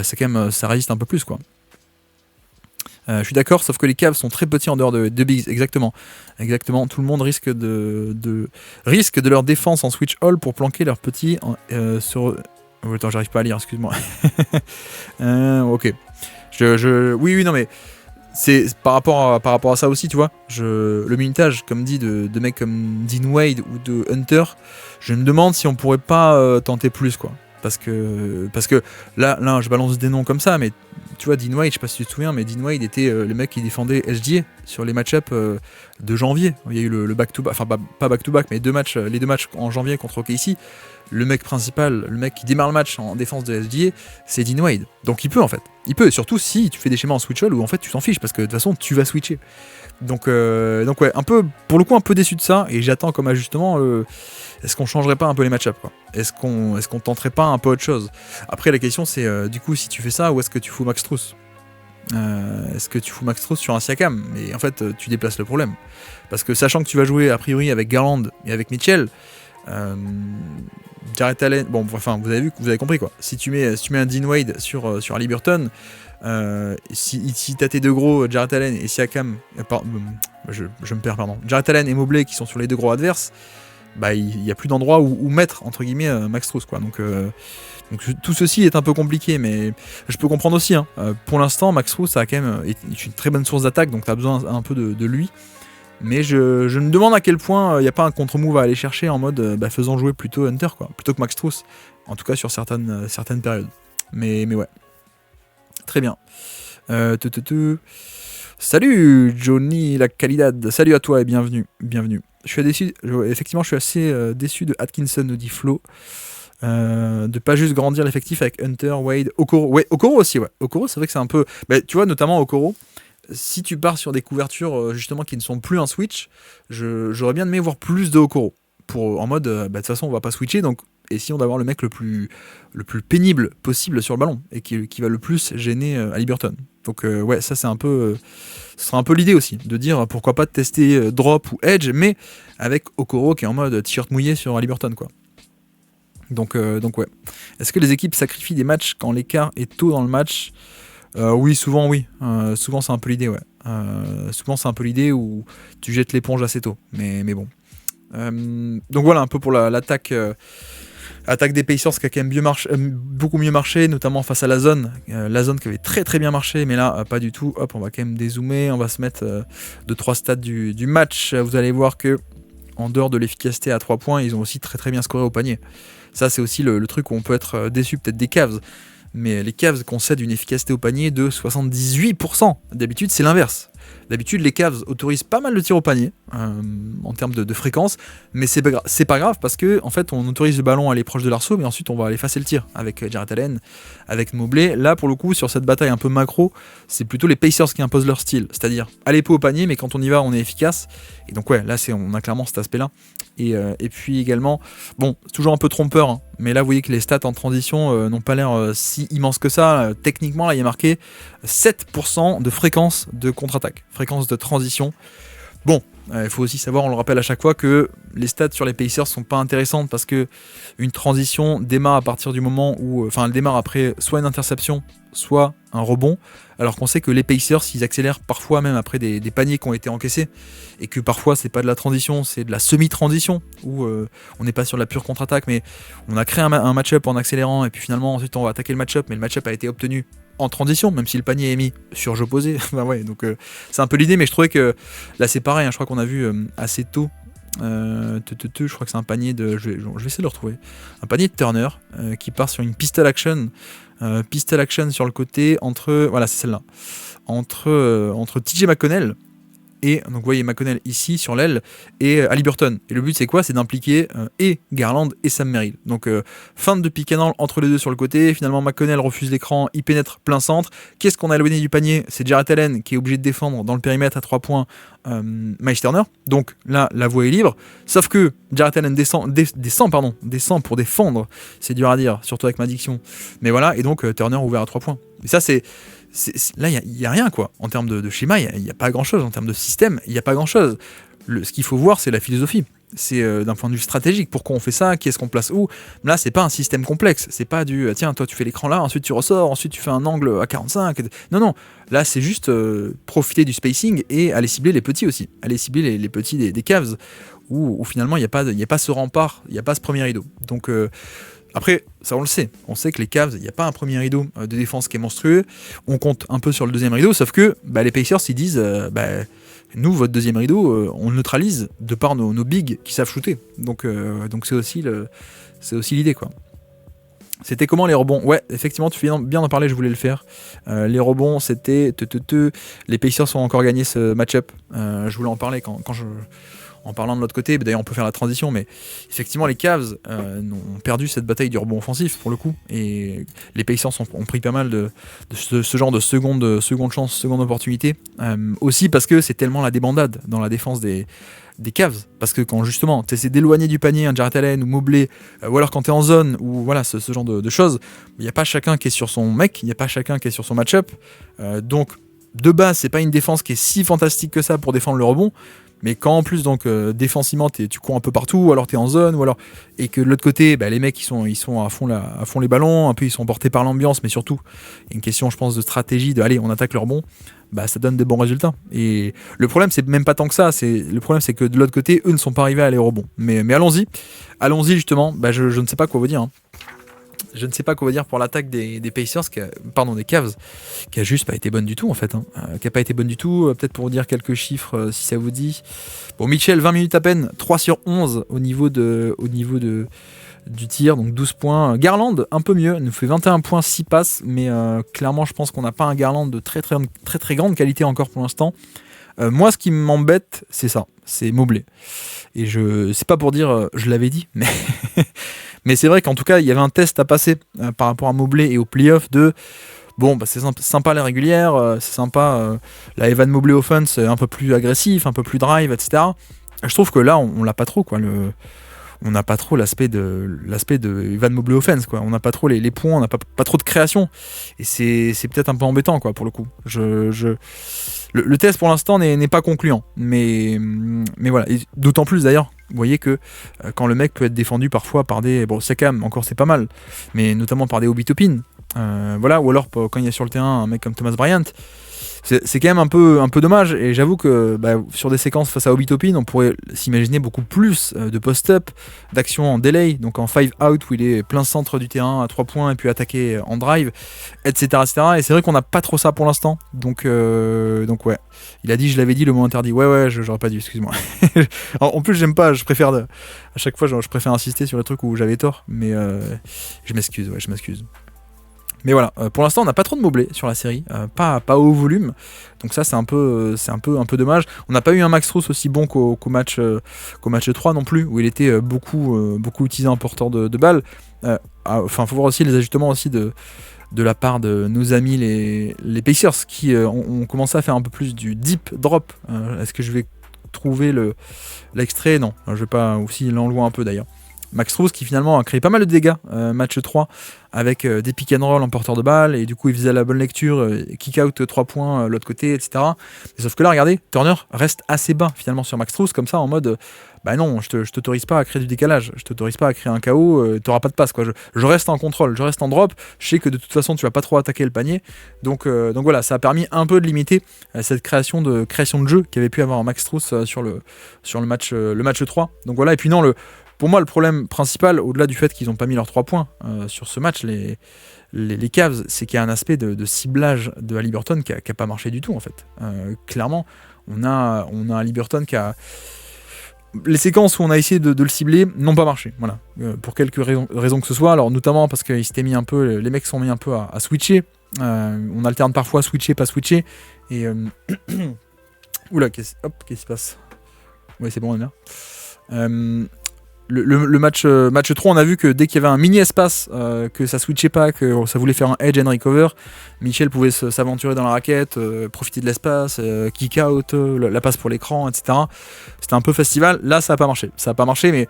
c'est quand même, ça résiste un peu plus, quoi. Je suis d'accord, sauf que les Cavs sont très petits en dehors de Bigs, exactement. Tout le monde risque de leur défense en switch all pour planquer leurs petits sur... Oh, attends, j'arrive pas à lire, excuse-moi. Ok. Oui, non, mais c'est par rapport à ça aussi, tu vois. Le minutage, comme dit, de mecs comme Dean Wade ou de Hunter, je me demande si on pourrait pas tenter plus, quoi. Parce que là, je balance des noms comme ça, mais tu vois, Dean Wade, je sais pas si tu te souviens, mais Dean Wade était le mec qui défendait SGA sur les match-up de janvier. Il y a eu le back-to-back, pas back-to-back, mais les deux matchs en janvier contre OKC. Le mec principal, le mec qui démarre le match en défense de SGA, c'est Dean Wade. Donc il peut, en fait. Il peut, et surtout si tu fais des schémas en switch all où en fait tu t'en fiches, parce que de toute façon tu vas switcher. Donc ouais, un peu, pour le coup, un peu déçu de ça, et j'attends comme ajustement est-ce qu'on changerait pas un peu les match-up, quoi. Est-ce qu'on tenterait pas un peu autre chose. Après la question c'est du coup, si tu fais ça, où est-ce que tu fous Max Strus est-ce que tu fous Max Strus sur un Siakam? Mais en fait tu déplaces le problème, parce que sachant que tu vas jouer a priori avec Garland et avec Mitchell, Jarrett Allen, vous avez compris, quoi. Si tu mets un Dean Wade sur Haliburton, si t'as tes deux gros, Jarrett Allen et Siakam, je me perds, pardon, Jarrett Allen et Mobley qui sont sur les deux gros adverses, il n'y a plus d'endroit où mettre, entre guillemets, Max Strus, quoi. Donc tout ceci est un peu compliqué, mais je peux comprendre aussi, hein. Pour l'instant, Max Strus a quand même est une très bonne source d'attaque, donc t'as besoin un peu de lui. Mais je me demande à quel point il n'y a pas un contre-move à aller chercher en mode faisant jouer plutôt Hunter, quoi, plutôt que Max Strus, en tout cas sur certaines périodes. Mais ouais, très bien. Salut Johnny la Calidad, salut à toi et bienvenue. Je suis déçu, effectivement je suis assez déçu de Atkinson, nous dit Flo, de pas juste grandir l'effectif avec Hunter, Wade, Okoro. Ouais, Okoro aussi, ouais. Okoro, c'est vrai que c'est un peu, tu vois, notamment Okoro. Si tu pars sur des couvertures justement qui ne sont plus un switch, j'aurais bien aimé voir plus de Okoro. En mode, de toute façon on va pas switcher, donc essayons d'avoir le mec le plus pénible possible sur le ballon, et qui va le plus gêner Haliburton. Donc ouais, ça c'est un peu... ce sera un peu l'idée aussi, de dire pourquoi pas de tester drop ou edge, mais avec Okoro qui est en mode t-shirt mouillé sur Haliburton, quoi. Donc ouais. Est-ce que les équipes sacrifient des matchs quand l'écart est tôt dans le match ? Oui, souvent oui. Souvent c'est un peu l'idée, ouais. Souvent c'est un peu l'idée où tu jettes l'éponge assez tôt. Mais bon. Donc voilà un peu pour l'attaque. Attaque des Pacers qui a quand même beaucoup mieux marché, notamment face à la zone. La zone qui avait très très bien marché, mais là pas du tout. Hop, on va quand même dézoomer. On va se mettre 2-3 stats du match. Vous allez voir que en dehors de l'efficacité à 3 points, ils ont aussi très très bien scoré au panier. Ça c'est aussi le truc où on peut être déçu peut-être des Cavs. Mais les Cavs concèdent une efficacité au panier de 78%. D'habitude, c'est l'inverse. D'habitude, les Cavs autorisent pas mal de tirs au panier, en termes de fréquence, mais c'est pas grave parce que en fait on autorise le ballon à aller proche de l'arceau, mais ensuite on va aller effacer le tir avec Jarrett Allen, avec Mobley. Là pour le coup sur cette bataille un peu macro, c'est plutôt les Pacers qui imposent leur style, c'est-à-dire aller pas au panier, mais quand on y va on est efficace. Et donc ouais, là on a clairement cet aspect-là. Et puis également, bon, c'est toujours un peu trompeur, hein, mais là vous voyez que les stats en transition n'ont pas l'air si immenses que ça. Techniquement là il y a marqué 7% de fréquence de contre-attaque, fréquence de transition. Bon, il faut aussi savoir, on le rappelle à chaque fois, que les stats sur les Pacers sont pas intéressantes parce que une transition démarre à partir du moment où, enfin, elle démarre après soit une interception, soit un rebond, alors qu'on sait que les Pacers, ils accélèrent parfois même après des paniers qui ont été encaissés, et que parfois c'est pas de la transition, c'est de la semi-transition, où on n'est pas sur la pure contre-attaque, mais on a créé un match-up en accélérant, et puis finalement ensuite on va attaquer le match-up, mais le match-up a été obtenu en transition, même si le panier est mis sur jeu posé. Bah ouais, donc c'est un peu l'idée, mais je trouvais que là c'est pareil, hein, je crois qu'on a vu assez tôt. Je crois que c'est un panier de. Je vais essayer de le retrouver. Un panier de Turner qui part sur une pistol action. Pistol action sur le côté entre. Voilà, c'est celle-là. Entre TJ McConnell. Et donc vous voyez McConnell ici sur l'aile et Haliburton. Et le but c'est quoi? C'est d'impliquer et Garland et Sam Merrill. Donc fin de pick and roll entre les deux sur le côté. Finalement McConnell refuse l'écran, il pénètre plein centre. Qu'est-ce qu'on a éloigné du panier? C'est Jarrett Allen qui est obligé de défendre dans le périmètre à 3 points Miles Turner. Donc là la voie est libre. Sauf que Jarrett Allen descend pour défendre. C'est dur à dire, surtout avec ma diction. Mais voilà, et donc Turner ouvert à 3 points. Et ça là, il n'y a rien, quoi. En termes de schéma, il n'y a pas grand-chose. En termes de système, il n'y a pas grand-chose. Ce qu'il faut voir, c'est la philosophie. C'est d'un point de vue stratégique. Pourquoi on fait ça? Qui est-ce qu'on place où? Là, c'est pas un système complexe. C'est pas du tiens, toi, tu fais l'écran là, ensuite tu ressors, ensuite tu fais un angle à 45. Non. Là, c'est juste profiter du spacing et aller cibler les petits aussi. Aller cibler les petits des Cavs où finalement, il n'y a pas ce rempart, il n'y a pas ce premier rideau. Donc. Après, ça on le sait, on sait que les Cavs, il n'y a pas un premier rideau de défense qui est monstrueux, on compte un peu sur le deuxième rideau, sauf que les Pacers ils disent, nous votre deuxième rideau, on le neutralise de par nos bigs qui savent shooter, donc c'est aussi l'idée quoi. C'était comment les rebonds? Ouais, effectivement, tu fais bien d'en parler, je voulais le faire. Les rebonds, c'était... Les Pacers ont encore gagné ce match-up. Je voulais en parler quand en parlant de l'autre côté, d'ailleurs on peut faire la transition, mais effectivement les Cavs ont perdu cette bataille du rebond offensif pour le coup, et les Pacers ont pris pas mal de ce genre de seconde chance, seconde opportunité, aussi parce que c'est tellement la débandade dans la défense des Cavs, parce que quand justement tu essaies d'éloigner du panier un Jarrett Allen ou Mobley, ou alors quand tu es en zone, ou voilà ce genre de choses, il n'y a pas chacun qui est sur son mec, il n'y a pas chacun qui est sur son match-up, donc de base c'est pas une défense qui est si fantastique que ça pour défendre le rebond. Mais quand en plus donc défensivement tu cours un peu partout, ou alors tu es en zone, ou alors et que de l'autre côté les mecs ils sont à fond les ballons, un peu ils sont portés par l'ambiance, mais surtout il y a une question je pense de stratégie, de allez on attaque le rebond, ça donne des bons résultats. Et le problème c'est même pas tant que ça, le problème c'est que de l'autre côté eux ne sont pas arrivés à aller au rebond. Mais allons-y justement, je ne sais pas quoi vous dire. Hein. Je ne sais pas quoi vous dire pour l'attaque des Pacers, des Cavs, qui a juste pas été bonne du tout en fait. Qui a pas été bonne du tout. Peut-être pour vous dire quelques chiffres si ça vous dit. Bon, Mitchell, 20 minutes à peine, 3 sur 11 au niveau du tir, donc 12 points. Garland, un peu mieux, il nous fait 21 points, 6 passes, mais clairement je pense qu'on n'a pas un Garland de très très très très grande qualité encore pour l'instant. Moi ce qui m'embête c'est ça, c'est Mobley. Et c'est pas pour dire je l'avais dit, mais mais c'est vrai qu'en tout cas il y avait un test à passer par rapport à Mobley et au playoff de c'est sympa la régulière, c'est sympa la Evan Mobley offense un peu plus agressif, un peu plus drive, etc. Je trouve que là on l'a pas trop quoi, on n'a pas trop l'aspect de Evan Mobley offense quoi. On n'a pas trop les points, on n'a pas trop de création et c'est peut-être un peu embêtant quoi pour le coup. Le test pour l'instant n'est pas concluant, mais voilà. Et d'autant plus d'ailleurs, vous voyez que quand le mec peut être défendu parfois par des... Bon, Siakam, encore c'est pas mal, mais notamment par des Obi Toppin, voilà, ou alors quand il y a sur le terrain un mec comme Thomas Bryant, c'est quand même un peu dommage, et j'avoue que sur des séquences face à Obi Toppin, on pourrait s'imaginer beaucoup plus de post-up, d'action en delay, donc en 5 out où il est plein centre du terrain à 3 points et puis attaqué en drive, etc. Et c'est vrai qu'on n'a pas trop ça pour l'instant, donc ouais. Il a dit, je l'avais dit, le mot interdit. Ouais, j'aurais pas dû, excuse-moi. En plus, j'aime pas, à chaque fois, je préfère insister sur les trucs où j'avais tort, mais je m'excuse. Mais voilà, pour l'instant on n'a pas trop de moblés sur la série, pas haut volume, donc ça c'est un peu dommage. On n'a pas eu un Max Strus aussi bon qu'au match 3 non plus, où il était beaucoup utilisé en porteur de balles. Enfin faut voir aussi les ajustements aussi de la part de nos amis les Pacers qui ont commencé à faire un peu plus du deep drop. Est-ce que je vais trouver l'extrait? Non, je vais pas aussi l'enlever un peu d'ailleurs. Max Strus qui finalement a créé pas mal de dégâts match 3 avec des pick and roll en porteur de balle et du coup il faisait la bonne lecture, kick out 3 points l'autre côté, etc. Et sauf que là regardez, Turner reste assez bas finalement sur Max Strus comme ça en mode bah non, je t'autorise pas à créer du décalage, je t'autorise pas à créer un KO, t'auras pas de passe quoi. Je reste en contrôle, je reste en drop, je sais que de toute façon tu vas pas trop attaquer le panier, donc voilà, ça a permis un peu de limiter cette création de jeu qu'avait pu avoir Max Strus sur le match 3. Donc voilà, et puis non, pour moi, le problème principal, au-delà du fait qu'ils n'ont pas mis leurs 3 points sur ce match, les Cavs, c'est qu'il y a un aspect de ciblage de Haliburton qui n'a pas marché du tout, en fait. Clairement, on a Haliburton qui a... Les séquences où on a essayé de le cibler n'ont pas marché, voilà. Pour quelques raisons que ce soit, alors notamment parce qu'ils s'étaient mis un peu... Les mecs sont mis un peu à switcher. On alterne parfois switcher, pas switcher. Et... Oula, qu'est-ce qui se passe? Oui, c'est bon, on est là. Le match 3, on a vu que dès qu'il y avait un mini espace, que ça switchait pas, que ça voulait faire un edge and recover, Mitchell pouvait s'aventurer dans la raquette, profiter de l'espace, kick out, la passe pour l'écran, etc. C'était un peu festival. Là, ça a pas marché. Ça a pas marché, mais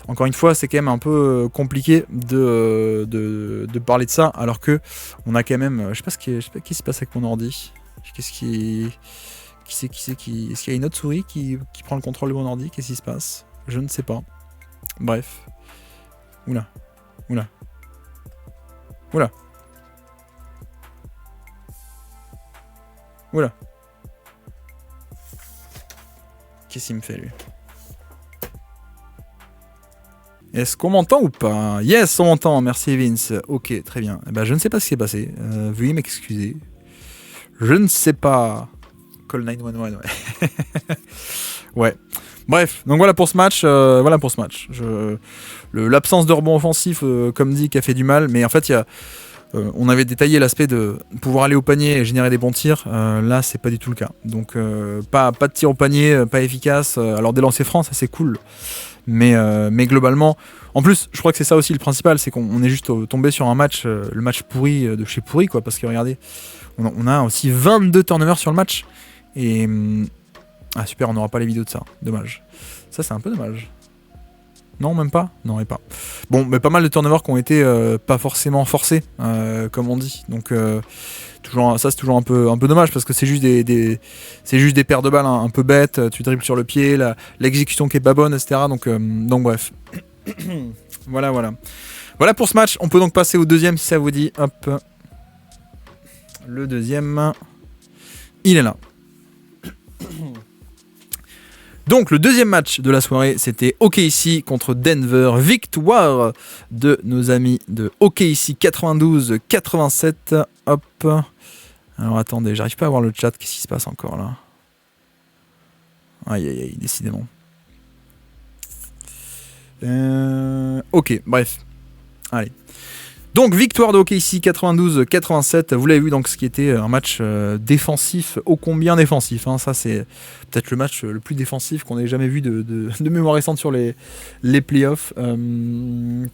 encore une fois, c'est quand même un peu compliqué de parler de ça, alors que on a quand même, je sais pas ce qui se passe avec mon ordi. Est-ce qu'il y a une autre souris qui prend le contrôle de mon ordi? Qu'est-ce qui se passe? Je ne sais pas. Bref. Oula. Qu'est-ce qu'il me fait lui? Est-ce qu'on m'entend ou pas? Yes, on m'entend, merci Vince. Ok, très bien. Eh ben, je ne sais pas ce qui s'est passé. Veuillez m'excuser. Je ne sais pas. Call 911, ouais. Ouais. Bref, donc voilà pour ce match. L'absence de rebond offensif, comme dit, qui a fait du mal. Mais en fait, on avait détaillé l'aspect de pouvoir aller au panier et générer des bons tirs. Là, c'est pas du tout le cas. Donc, pas de tir au panier, pas efficace. Alors, des lancers francs, ça c'est cool. Mais globalement, en plus, je crois que c'est ça aussi le principal, c'est qu'on est juste tombé sur un match, le match pourri de chez pourri, quoi. Parce que regardez, on a aussi 22 turnovers sur le match. Et... Ah super, on n'aura pas les vidéos de ça, dommage. Ça c'est un peu dommage. Non, même pas? Non, et pas. Bon, mais pas mal de turnovers qui ont été pas forcément forcés, comme on dit. Donc ça c'est toujours un peu dommage parce que c'est juste des paires de balles un peu bêtes, tu dribbles sur le pied, l'exécution qui est pas bonne, etc. Donc bref. Voilà. Voilà pour ce match, on peut donc passer au deuxième si ça vous dit. Hop. Le deuxième, il est là. Donc le deuxième match de la soirée, c'était OKC contre Denver. Victoire de nos amis de OKC 92-87. Hop. Alors attendez, j'arrive pas à voir le chat. Qu'est-ce qui se passe encore là? Aïe, décidément. Ok, bref. Allez. Donc victoire de OKC 92-87, vous l'avez vu, donc ce qui était un match défensif, ô combien défensif, hein. Ça c'est peut-être le match le plus défensif qu'on ait jamais vu de mémoire récente sur les playoffs. Le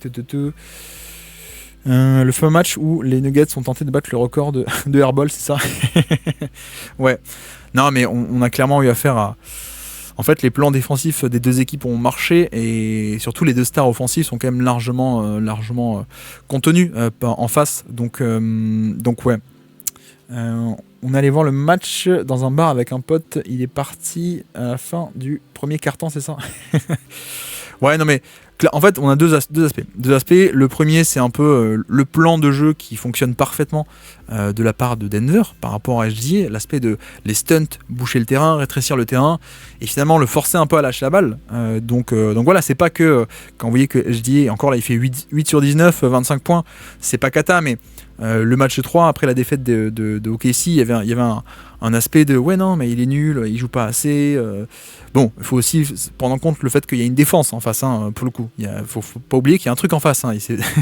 fameux match où les Nuggets ont tenté de battre le record de airball, c'est ça? Ouais, non mais on a clairement eu affaire à... En fait, les plans défensifs des deux équipes ont marché et surtout les deux stars offensifs sont quand même largement contenus en face. Donc ouais. On allait voir le match dans un bar avec un pote. Il est parti à la fin du premier quart-temps, c'est ça? Ouais, non mais en fait, on a deux aspects. Le premier, c'est un peu le plan de jeu qui fonctionne parfaitement de la part de Denver par rapport à HDA, l'aspect de les stunts, boucher le terrain, rétrécir le terrain, et finalement le forcer un peu à lâcher la balle. Donc voilà, c'est pas que quand vous voyez que HDA, encore là, il fait 8 sur 19, 25 points, c'est pas cata, mais le match 3, après la défaite de OKC, il y avait un aspect de ouais non mais il est nul, il joue pas assez. Bon, il faut aussi prendre en compte le fait qu'il y a une défense en face, hein, pour le coup. Faut pas oublier qu'il y a un truc en face. Hein,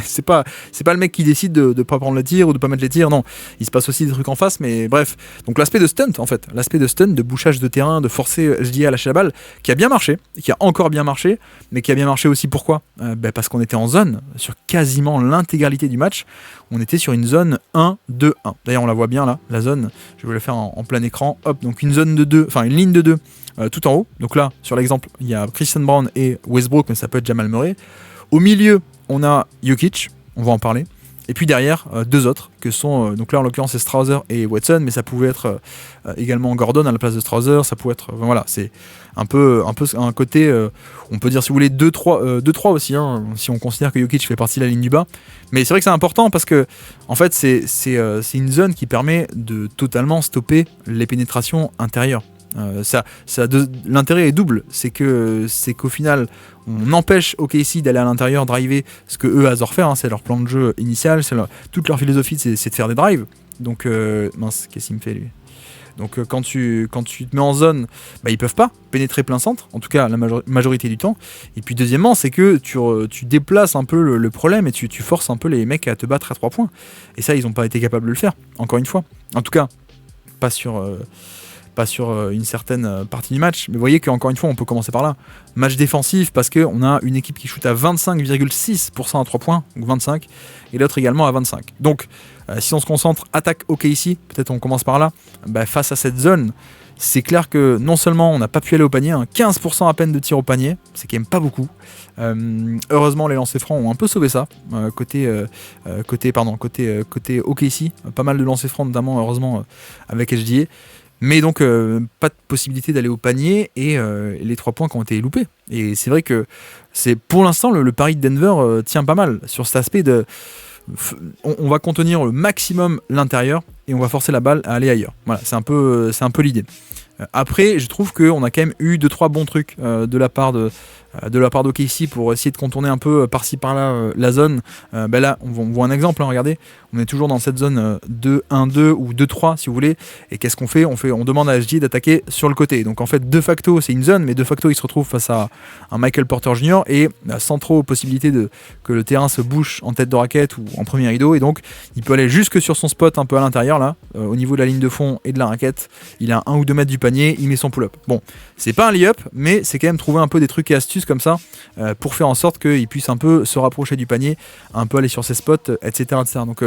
c'est pas le mec qui décide de pas prendre le tir ou de pas mettre les tirs. Non, il se passe aussi des trucs en face. Mais bref, donc l'aspect de stunt en fait, de bouchage de terrain, de forcer SGA à lâcher la balle, qui a bien marché, qui a encore bien marché, mais qui a bien marché aussi. Pourquoi parce qu'on était en zone sur quasiment l'intégralité du match. On était sur une zone 1-2-1. D'ailleurs, on la voit bien là, la zone. Je vais le faire en plein écran. Hop, donc une zone de 2, enfin une ligne de 2 tout en haut. Donc là, sur l'exemple, il y a Christian Brown et Westbrook, mais ça peut être Jamal Murray. Au milieu, on a Jokic, on va en parler. Et puis derrière, deux autres, que sont, donc là en l'occurrence c'est Strawther et Watson, mais ça pouvait être également Gordon à la place de Strawther, ça pouvait être, voilà, c'est un peu un côté, on peut dire si vous voulez 2-3 aussi, hein, si on considère que Jokic fait partie de la ligne du bas. Mais c'est vrai que c'est important parce que, en fait, c'est une zone qui permet de totalement stopper les pénétrations intérieures. L'intérêt est double, c'est qu'au final on empêche OKC d'aller à l'intérieur driver ce que eux adorent faire, hein, c'est leur plan de jeu initial, toute leur philosophie c'est de faire des drives. Donc mince, qu'est-ce qu'il me fait lui? Donc quand tu te mets en zone, ils peuvent pas pénétrer plein centre, en tout cas la majorité du temps. Et puis deuxièmement, c'est que tu déplaces un peu le problème et tu forces un peu les mecs à te battre à 3 points. Et ça, ils n'ont pas été capables de le faire, encore une fois. En tout cas, pas sur une certaine partie du match, mais vous voyez qu'encore une fois on peut commencer par là. Match défensif parce qu'on a une équipe qui shoot à 25,6% à 3 points, donc 25, et l'autre également à 25. Donc si on se concentre attaque OKC, peut-être on commence par là, face à cette zone, c'est clair que non seulement on n'a pas pu aller au panier, 15% à peine de tir au panier, c'est quand même pas beaucoup. Heureusement les lancers francs ont un peu sauvé ça, côté OKC, pas mal de lancers francs notamment heureusement avec SGA. Mais donc pas de possibilité d'aller au panier et les 3 points qui ont été loupés. Et c'est vrai que c'est pour l'instant le pari de Denver tient pas mal sur cet aspect de on va contenir le maximum l'intérieur et on va forcer la balle à aller ailleurs. Voilà, c'est un peu l'idée. Après, je trouve qu'on a quand même eu 2-3 bons trucs de la part d'OKC pour essayer de contourner un peu par-ci par-là la zone. Là, on voit un exemple, hein, regardez. On est toujours dans cette zone 2-1-2 ou 2-3 si vous voulez. Et qu'est-ce qu'on fait ? On demande à SG d'attaquer sur le côté. Donc en fait, de facto, c'est une zone, mais de facto, il se retrouve face à un Michael Porter Jr. et sans trop possibilité que le terrain se bouche en tête de raquette ou en premier rideau. Et donc, il peut aller jusque sur son spot un peu à l'intérieur, là, au niveau de la ligne de fond et de la raquette. Il a 1 ou 2 mètres du panier, il met son pull-up. Bon, c'est pas un lay-up, mais c'est quand même trouver un peu des trucs et astuces comme ça pour faire en sorte qu'il puisse un peu se rapprocher du panier, un peu aller sur ses spots, etc. Donc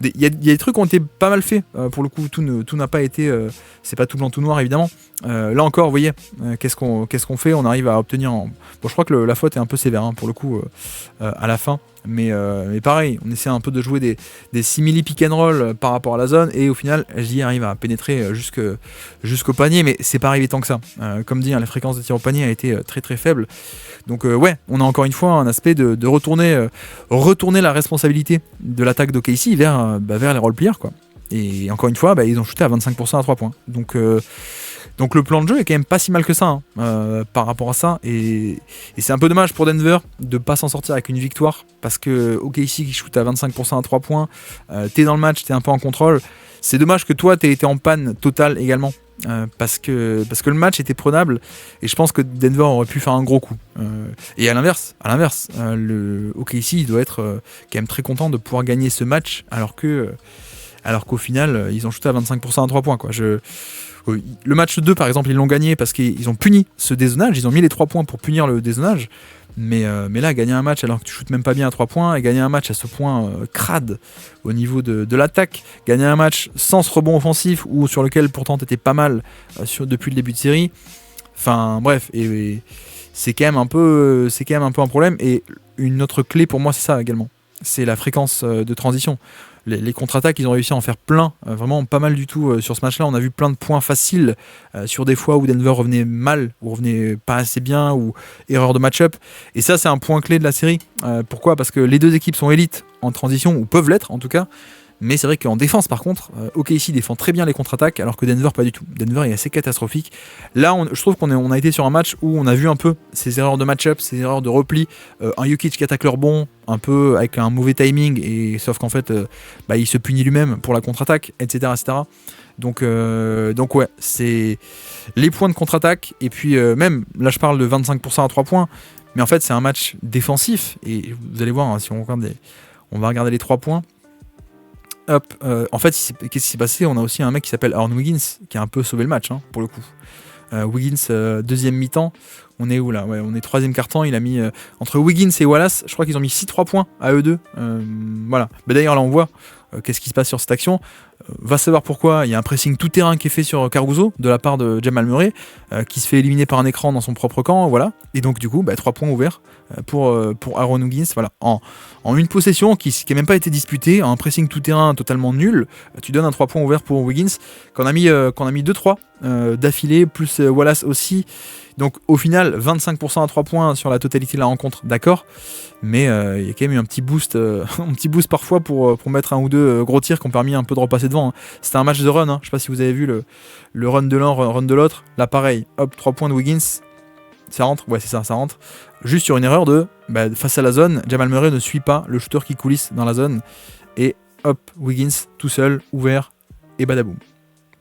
il y a des trucs qui ont été pas mal faits. Pour le coup, tout n'a pas été, c'est pas tout blanc tout noir évidemment. Là encore, vous voyez, qu'est-ce qu'on fait ? On arrive à obtenir. Bon, je crois que la faute est un peu sévère pour le coup à la fin. Mais pareil, on essaie un peu de jouer des simili pick and roll par rapport à la zone et au final, SJ arrive à pénétrer jusqu'au panier, mais c'est pas arrivé tant que ça. Comme dit, la fréquence de tir au panier a été très très faible. Donc on a encore une fois un aspect de retourner la responsabilité de l'attaque d'OKC vers les role players quoi. Et encore une fois, ils ont shooté à 25% à 3 points. Donc le plan de jeu est quand même pas si mal que ça par rapport à ça et c'est un peu dommage pour Denver de pas s'en sortir avec une victoire parce que OKC qui shoot à 25% à 3 points, t'es dans le match, t'es un peu en contrôle. C'est dommage que toi t'aies été en panne totale également parce que le match était prenable et je pense que Denver aurait pu faire un gros coup. Et à l'inverse, le OKC doit être quand même très content de pouvoir gagner ce match alors qu'au final ils ont shooté à 25% à 3 points quoi. Le match 2 par exemple ils l'ont gagné parce qu'ils ont puni ce dézonage, ils ont mis les 3 points pour punir le dézonage, mais là gagner un match alors que tu shootes même pas bien à 3 points et gagner un match à ce point crade au niveau de l'attaque, gagner un match sans ce rebond offensif ou sur lequel pourtant t'étais pas mal depuis le début de série, enfin bref, et c'est quand même un peu un problème. Et une autre clé pour moi c'est ça également, c'est la fréquence de transition. Les contre-attaques, ils ont réussi à en faire plein, vraiment pas mal du tout sur ce match-là. On a vu plein de points faciles sur des fois où Denver revenait mal, ou revenait pas assez bien, ou erreur de match-up. Et ça, c'est un point clé de la série. Pourquoi ? Parce que les deux équipes sont élites en transition, ou peuvent l'être en tout cas, Mais c'est vrai qu'en défense, par contre, OKC défend très bien les contre-attaques, alors que Denver, pas du tout. Denver est assez catastrophique. Là, je trouve qu'on a été sur un match où on a vu un peu ces erreurs de match-up, ces erreurs de repli, un Jokic qui attaque leur bon, un peu avec un mauvais timing, et sauf qu'en fait, il se punit lui-même pour la contre-attaque, etc. etc. Donc ouais, c'est les points de contre-attaque, et puis même, là je parle de 25% à 3 points, mais en fait c'est un match défensif, et vous allez voir, hein, si on va regarder les 3 points. Hop, en fait, qu'est-ce qui s'est passé? On a aussi un mec qui s'appelle Aaron Wiggins, qui a un peu sauvé le match, hein, pour le coup. Wiggins, deuxième mi-temps, on est où là? Ouais, on est troisième quart-temps, il a mis, entre Wiggins et Wallace, je crois qu'ils ont mis 6-3 points à eux deux. Voilà. Mais d'ailleurs, là on voit qu'est-ce qui se passe sur cette action. Va savoir pourquoi, il y a un pressing tout-terrain qui est fait sur Caruso, de la part de Jamal Murray, qui se fait éliminer par un écran dans son propre camp, voilà. Et donc du coup, 3 points ouverts pour Aaron Wiggins, voilà. En une possession qui n'a même pas été disputée, un pressing tout-terrain totalement nul, tu donnes un 3 points ouverts pour Wiggins, qu'on a mis 2-3 d'affilée, plus Wallace aussi. Donc au final, 25% à 3 points sur la totalité de la rencontre, d'accord. Mais il y a quand même eu un petit boost parfois pour mettre un ou deux gros tirs qui ont permis un peu de repasser devant, hein. C'était un match de run, hein. Je sais pas si vous avez vu le run de l'un, run de l'autre. Là pareil, hop, 3 points de Wiggins, ça rentre, ouais c'est ça rentre. Juste sur une erreur face à la zone, Jamal Murray ne suit pas le shooter qui coulisse dans la zone. Et hop, Wiggins tout seul, ouvert, et badaboum.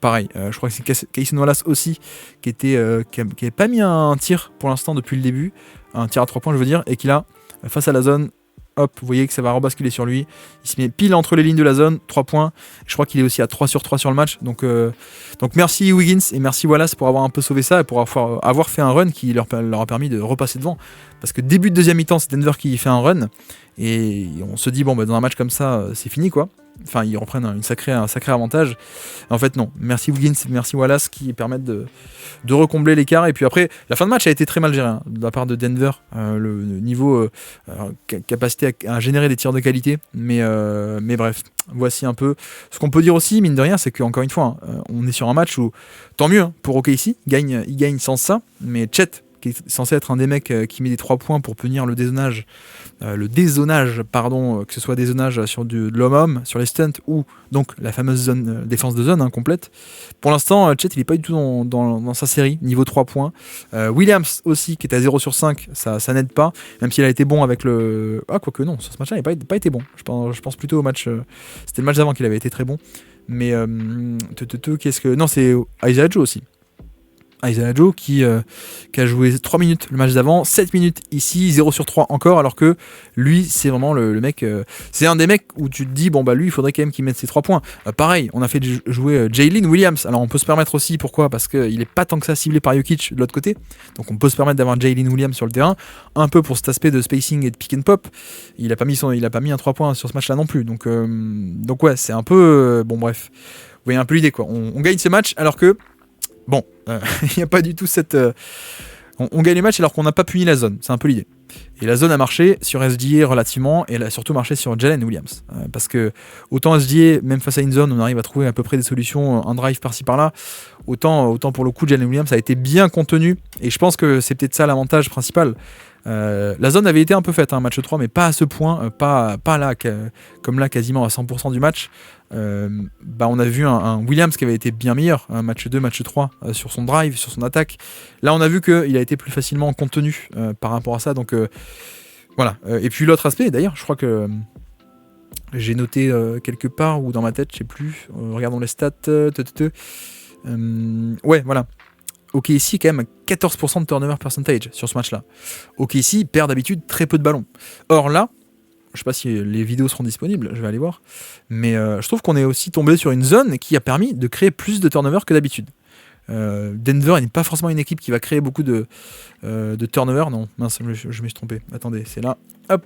Pareil, je crois que c'est Cason Wallace aussi qui avait pas mis un tir pour l'instant depuis le début, un tir à 3 points je veux dire, et qui là, face à la zone, hop, vous voyez que ça va rebasculer sur lui, il se met pile entre les lignes de la zone, 3 points, je crois qu'il est aussi à 3 sur 3 sur le match, donc merci Wiggins et merci Wallace pour avoir un peu sauvé ça et pour avoir fait un run qui leur a permis de repasser devant, parce que début de deuxième mi-temps c'est Denver qui fait un run, et on se dit dans un match comme ça c'est fini quoi. Enfin, ils reprennent un sacré avantage. En fait, non. Merci Wiggins, merci Wallace qui permettent de recombler l'écart. Et puis après, la fin de match a été très mal gérée de la part de Denver. Le niveau capacité à générer des tirs de qualité. Mais bref, voici un peu. Ce qu'on peut dire aussi, mine de rien, c'est qu'encore une fois, on est sur un match où, tant mieux pour OKC, il gagne sans ça. Mais Chet, qui est censé être un des mecs qui met des 3 points pour punir le dézonage, que ce soit dézonage sur de l'homme-homme, sur les stunts, ou donc la fameuse zone, défense de zone complète. Pour l'instant, Chet il n'est pas du tout dans sa série, niveau 3 points. Williams aussi, qui est à 0 sur 5, ça n'aide pas, même s'il a été bon avec le... Ah, quoique non, sur ce match-là, il n'a pas été bon. Je pense plutôt au match... C'était le match d'avant qu'il avait été très bon. Mais qu'est-ce que... Non, c'est Isaiah Joe aussi. Isaiah Joe qui a joué 3 minutes le match d'avant, 7 minutes ici, 0 sur 3 encore, alors que lui c'est vraiment le mec, c'est un des mecs où tu te dis lui il faudrait quand même qu'il mette ses 3 points. Pareil, on a fait jouer Jalen Williams, alors on peut se permettre aussi, pourquoi? Parce qu'il est pas tant que ça ciblé par Jokic de l'autre côté, donc on peut se permettre d'avoir Jalen Williams sur le terrain, un peu pour cet aspect de spacing et de pick and pop. Il a pas mis un 3 points sur ce match là non plus, donc ouais c'est un peu, bref, vous voyez un peu l'idée quoi, on gagne ce match alors que il n'y a pas du tout cette... On gagne les matchs alors qu'on n'a pas puni la zone, c'est un peu l'idée. Et la zone a marché sur SGA relativement, et elle a surtout marché sur Jalen Williams. Parce que autant SGA, même face à une zone, on arrive à trouver à peu près des solutions, un drive par-ci par-là, autant pour le coup, Jalen Williams a été bien contenu, et je pense que c'est peut-être ça l'avantage principal. La zone avait été un peu faite, match 3, mais pas à ce point, pas là, comme là, quasiment à 100% du match. On a vu un Williams qui avait été bien meilleur, match 2, match 3, sur son drive, sur son attaque. Là, on a vu qu'il a été plus facilement contenu par rapport à ça. Donc voilà. Et puis l'autre aspect, d'ailleurs, je crois que j'ai noté quelque part ou dans ma tête, je sais plus. Regardons les stats. Ouais, voilà. OKC quand même 14% de turnover percentage sur ce match-là. OKC perd d'habitude très peu de ballons. Or là, je sais pas si les vidéos seront disponibles, je vais aller voir, mais je trouve qu'on est aussi tombé sur une zone qui a permis de créer plus de turnover que d'habitude. Denver n'est pas forcément une équipe qui va créer beaucoup de turnover. Non, mince, je me suis trompé. Attendez, c'est là. Hop.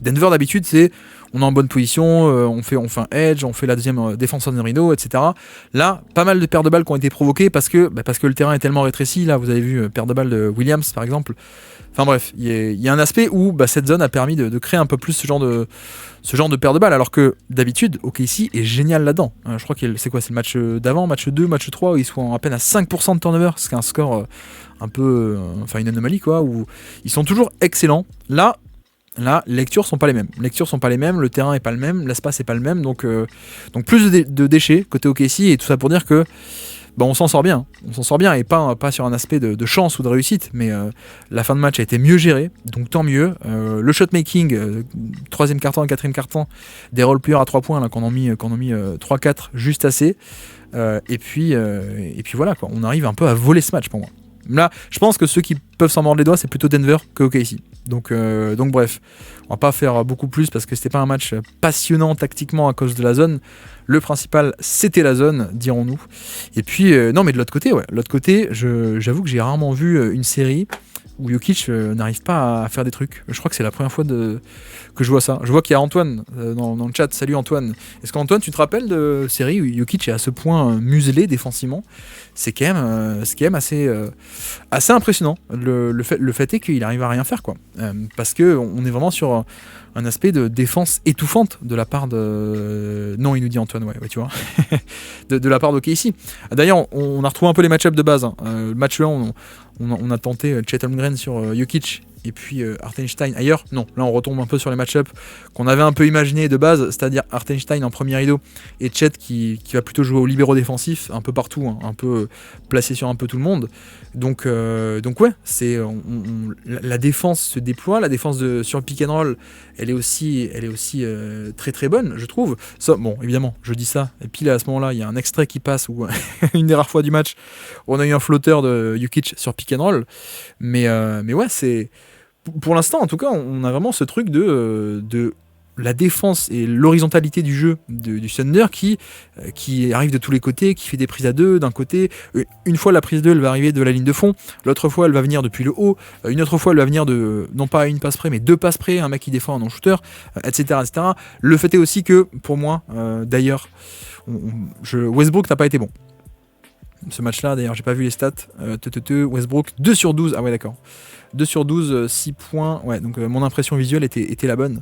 Denver d'habitude c'est on est en bonne position, on fait un edge, on fait la deuxième défense en rideau, etc. Là, pas mal de paires de balles qui ont été provoquées parce que le terrain est tellement rétréci. Là, vous avez vu paire de balles de Williams par exemple. Enfin bref, il y a un aspect où cette zone a permis de créer un peu plus ce genre de paire de balles, alors que d'habitude OKC est génial là-dedans. Je crois que c'est le match d'avant, match 2, match 3 où ils sont à peine à 5% de turnover, ce qui est un score un peu une anomalie quoi, où ils sont toujours excellents. Là, Là, les lectures sont pas les mêmes. Le terrain est pas le même, l'espace est pas le même, donc plus de déchets côté OKC, et tout ça pour dire que on s'en sort bien, et pas sur un aspect de chance ou de réussite, mais la fin de match a été mieux gérée, donc tant mieux. Le shotmaking, troisième quart-temps et quatrième quart-temps, des role-players à 3 points là, qu'on en mis 3-4 juste assez, et puis voilà quoi, on arrive un peu à voler ce match pour moi. Là, je pense que ceux qui peuvent s'en mordre les doigts, c'est plutôt Denver que OKC. Donc bref, on va pas faire beaucoup plus parce que c'était pas un match passionnant tactiquement à cause de la zone. Le principal, c'était la zone, dirons-nous. Et puis, non, mais de l'autre côté, j'avoue que j'ai rarement vu une série où Jokic n'arrive pas à faire des trucs. Je crois que c'est la première fois que je vois ça. Je vois qu'il y a Antoine dans le chat. Salut Antoine. Est-ce qu'Antoine, tu te rappelles de série où Jokic est à ce point muselé défensivement ? C'est quand même assez impressionnant. Le fait est qu'il arrive à rien faire, quoi. Parce qu'on est vraiment sur un aspect de défense étouffante de la part de... Non, il nous dit Antoine, ouais tu vois. de la part d'OKC. D'ailleurs, on a retrouvé un peu les match-ups de base. Hein. Le match 1, on a tenté Chet Holmgren sur Jokic et puis Hartenstein ailleurs. Non, là on retombe un peu sur les match-ups qu'on avait un peu imaginé de base, c'est-à-dire Hartenstein en premier rideau et Chet qui va plutôt jouer au libéro défensif, un peu partout, hein, un peu placé sur un peu tout le monde. Donc ouais, c'est la défense se déploie, la défense sur le pick and roll, elle est aussi très très bonne, je trouve. Ça, bon, évidemment, je dis ça, et puis là, à ce moment-là, il y a un extrait qui passe où une des rares fois du match, où on a eu un flotteur de Jokic sur pick and roll, mais ouais, c'est pour l'instant, en tout cas, on a vraiment ce truc de la défense et l'horizontalité du jeu du Thunder qui arrive de tous les côtés, qui fait des prises à deux d'un côté. Une fois la prise 2, elle va arriver de la ligne de fond, l'autre fois elle va venir depuis le haut, une autre fois elle va venir de, non pas à une passe près, mais 2 passes près, un mec qui défend un non-shooter, etc., etc. Le fait est aussi que, pour moi, d'ailleurs, Westbrook n'a pas été bon. Ce match-là, d'ailleurs, j'ai pas vu les stats. Westbrook, 2 sur 12. Ah ouais, d'accord. 2 sur 12, 6 points. Ouais, donc mon impression visuelle était la bonne.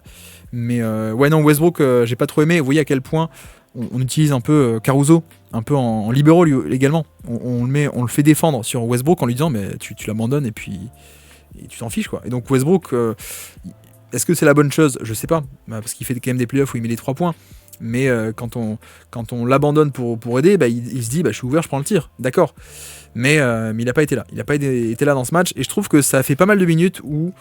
Mais ouais, non, Westbrook, j'ai pas trop aimé. Vous voyez à quel point on utilise un peu Caruso, un peu en libéraux également. On le fait défendre sur Westbrook en lui disant, mais tu l'abandonnes et puis tu t'en fiches, quoi. Et donc Westbrook, est-ce que c'est la bonne chose ? Je sais pas. Parce qu'il fait quand même des playoffs où il met les 3 points. Mais quand on l'abandonne pour aider, il se dit je suis ouvert, je prends le tir, d'accord. Mais il n'a pas été là. Il n'a pas été là dans ce match. Et je trouve que ça fait pas mal de minutes où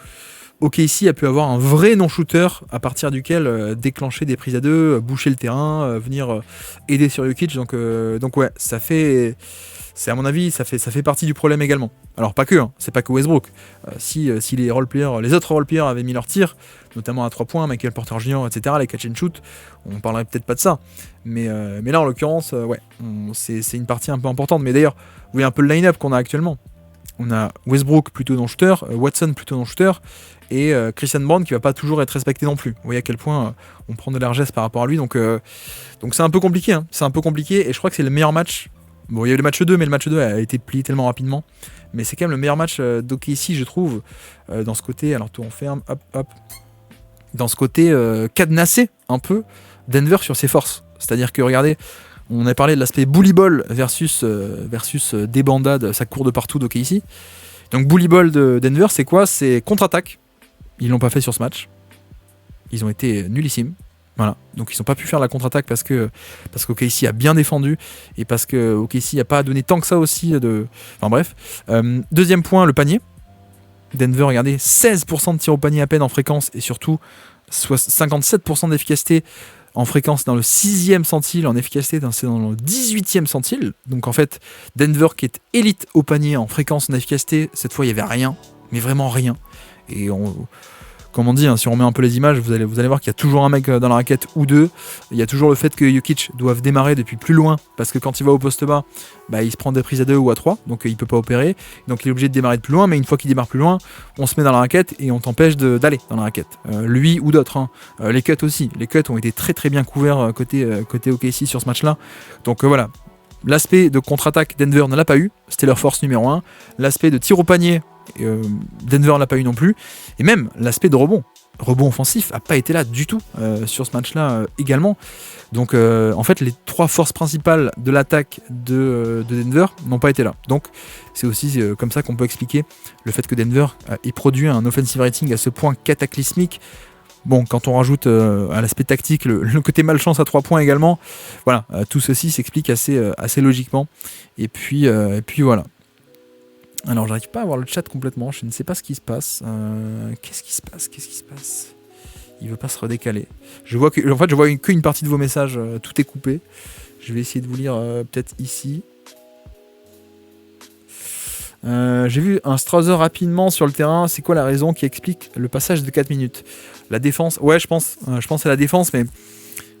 OKC a pu avoir un vrai non-shooter à partir duquel déclencher des prises à deux, boucher le terrain, venir aider sur Jokic. Donc ouais, ça fait... C'est à mon avis, ça fait partie du problème également. Alors pas que, hein, c'est pas que Westbrook. Si les autres role-players avaient mis leur tir, notamment à 3 points, Michael Porter Jr., etc., les catch and shoot, on parlerait peut-être pas de ça. Mais là, en l'occurrence, ouais, c'est une partie un peu importante. Mais d'ailleurs, vous voyez un peu le line-up qu'on a actuellement. On a Westbrook plutôt non-shooter, Watson plutôt non-shooter, et Christian Brown qui va pas toujours être respecté non plus. Vous voyez à quel point on prend de la largesse par rapport à lui. Donc c'est un peu compliqué. Hein. C'est un peu compliqué, et je crois que c'est le meilleur match. Bon, il y a eu le match 2, mais le match 2 a été plié tellement rapidement. Mais c'est quand même le meilleur match d'OKC, je trouve, dans ce côté, alors tout on ferme, hop, dans ce côté cadenassé, un peu, Denver sur ses forces. C'est-à-dire que, regardez, on a parlé de l'aspect bully ball versus débandade, ça court de partout d'OKC. Donc bully ball de Denver, c'est quoi ? C'est contre-attaque. Ils l'ont pas fait sur ce match. Ils ont été nullissimes. Voilà, donc ils n'ont pas pu faire la contre-attaque parce qu'OKC a bien défendu et parce que OKC n'a pas donné tant que ça aussi de... Enfin bref. Deuxième point, le panier. Denver, regardez, 16% de tirs au panier à peine en fréquence et surtout 57% d'efficacité en fréquence dans le 6e centile, en efficacité c'est dans le 18e centile. Donc en fait, Denver qui est élite au panier en fréquence, en efficacité, cette fois il n'y avait rien, mais vraiment rien. Et comme on dit, hein, si on remet un peu les images, vous allez voir qu'il y a toujours un mec dans la raquette ou deux. Il y a toujours le fait que Jokic doive démarrer depuis plus loin, parce que quand il va au poste bas, il se prend des prises à 2 ou à 3, donc il peut pas opérer. Donc il est obligé de démarrer de plus loin, mais une fois qu'il démarre plus loin, on se met dans la raquette et on t'empêche d'aller dans la raquette. Lui ou d'autres. Hein. Les cuts aussi. Les cuts ont été très très bien couverts côté OKC sur ce match-là. Donc voilà. L'aspect de contre-attaque, Denver ne l'a pas eu. C'était leur force numéro 1. L'aspect de tir au panier, Denver ne l'a pas eu non plus. Et même l'aspect de rebond. rebond offensif a pas été là du tout sur ce match-là également. Donc en fait les 3 forces principales de l'attaque de Denver n'ont pas été là. Donc c'est aussi comme ça qu'on peut expliquer le fait que Denver ait produit un offensive rating à ce point cataclysmique. Bon, quand on rajoute à l'aspect tactique le côté malchance à 3 points également, voilà, tout ceci s'explique assez logiquement. Et puis voilà. Alors, j'arrive pas à voir le chat complètement, je ne sais pas ce qui se passe. Qu'est-ce qui se passe? Il veut pas se redécaler. Je vois qu'une partie de vos messages, tout est coupé. Je vais essayer de vous lire peut-être ici. J'ai vu un Strausser rapidement sur le terrain. C'est quoi la raison qui explique le passage de 4 minutes? La défense, ouais, je pense à la défense, mais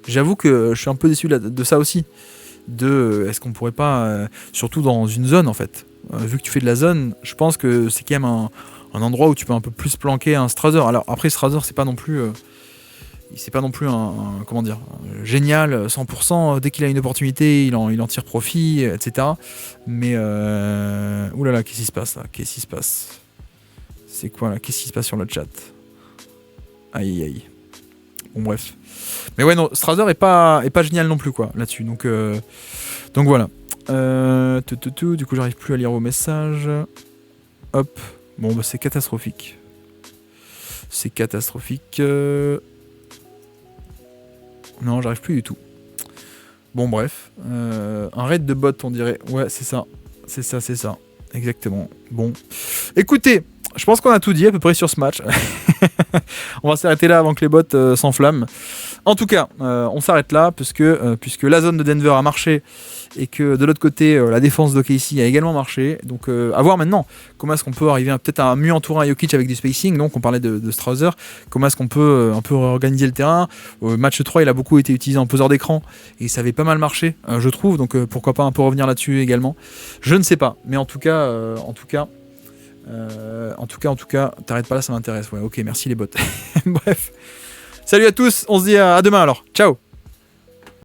j'avoue que je suis un peu déçu de ça aussi. Est-ce qu'on pourrait pas, surtout dans une zone en fait, vu que tu fais de la zone, je pense que c'est quand même un endroit où tu peux un peu plus planquer un Strausser. Alors après, Strausser, c'est pas non plus un comment dire, génial 100%. Dès qu'il a une opportunité, il en tire profit, etc. Mais oulala, qu'est-ce qui se passe là? Qu'est-ce qui se passe? C'est quoi là? Qu'est-ce qui se passe sur le chat? Aïe aïe. Bon bref. Mais ouais non, Strausser est pas génial non plus quoi là-dessus. Donc voilà. Du coup j'arrive plus à lire vos messages. Hop. Bon bah c'est catastrophique. C'est catastrophique. Non, j'arrive plus du tout. Bon bref. Un raid de bot on dirait. Ouais c'est ça. C'est ça. Exactement. Bon. Écoutez, je pense qu'on a tout dit à peu près sur ce match. On va s'arrêter là avant que les bots s'enflamment. En tout cas, on s'arrête là puisque la zone de Denver a marché et que de l'autre côté, la défense d'OKC a également marché. Donc à voir maintenant comment est-ce qu'on peut arriver peut-être à mieux entourer un Jokic avec du spacing. Donc on parlait de Strausser. Comment est-ce qu'on peut un peu réorganiser le terrain. Match 3, il a beaucoup été utilisé en poseur d'écran et ça avait pas mal marché, je trouve. Donc pourquoi pas un peu revenir là-dessus également. Je ne sais pas. Mais en tout cas, t'arrêtes pas là, ça m'intéresse. Ouais, ok, merci les bots. Bref. Salut à tous, on se dit à demain alors. Ciao.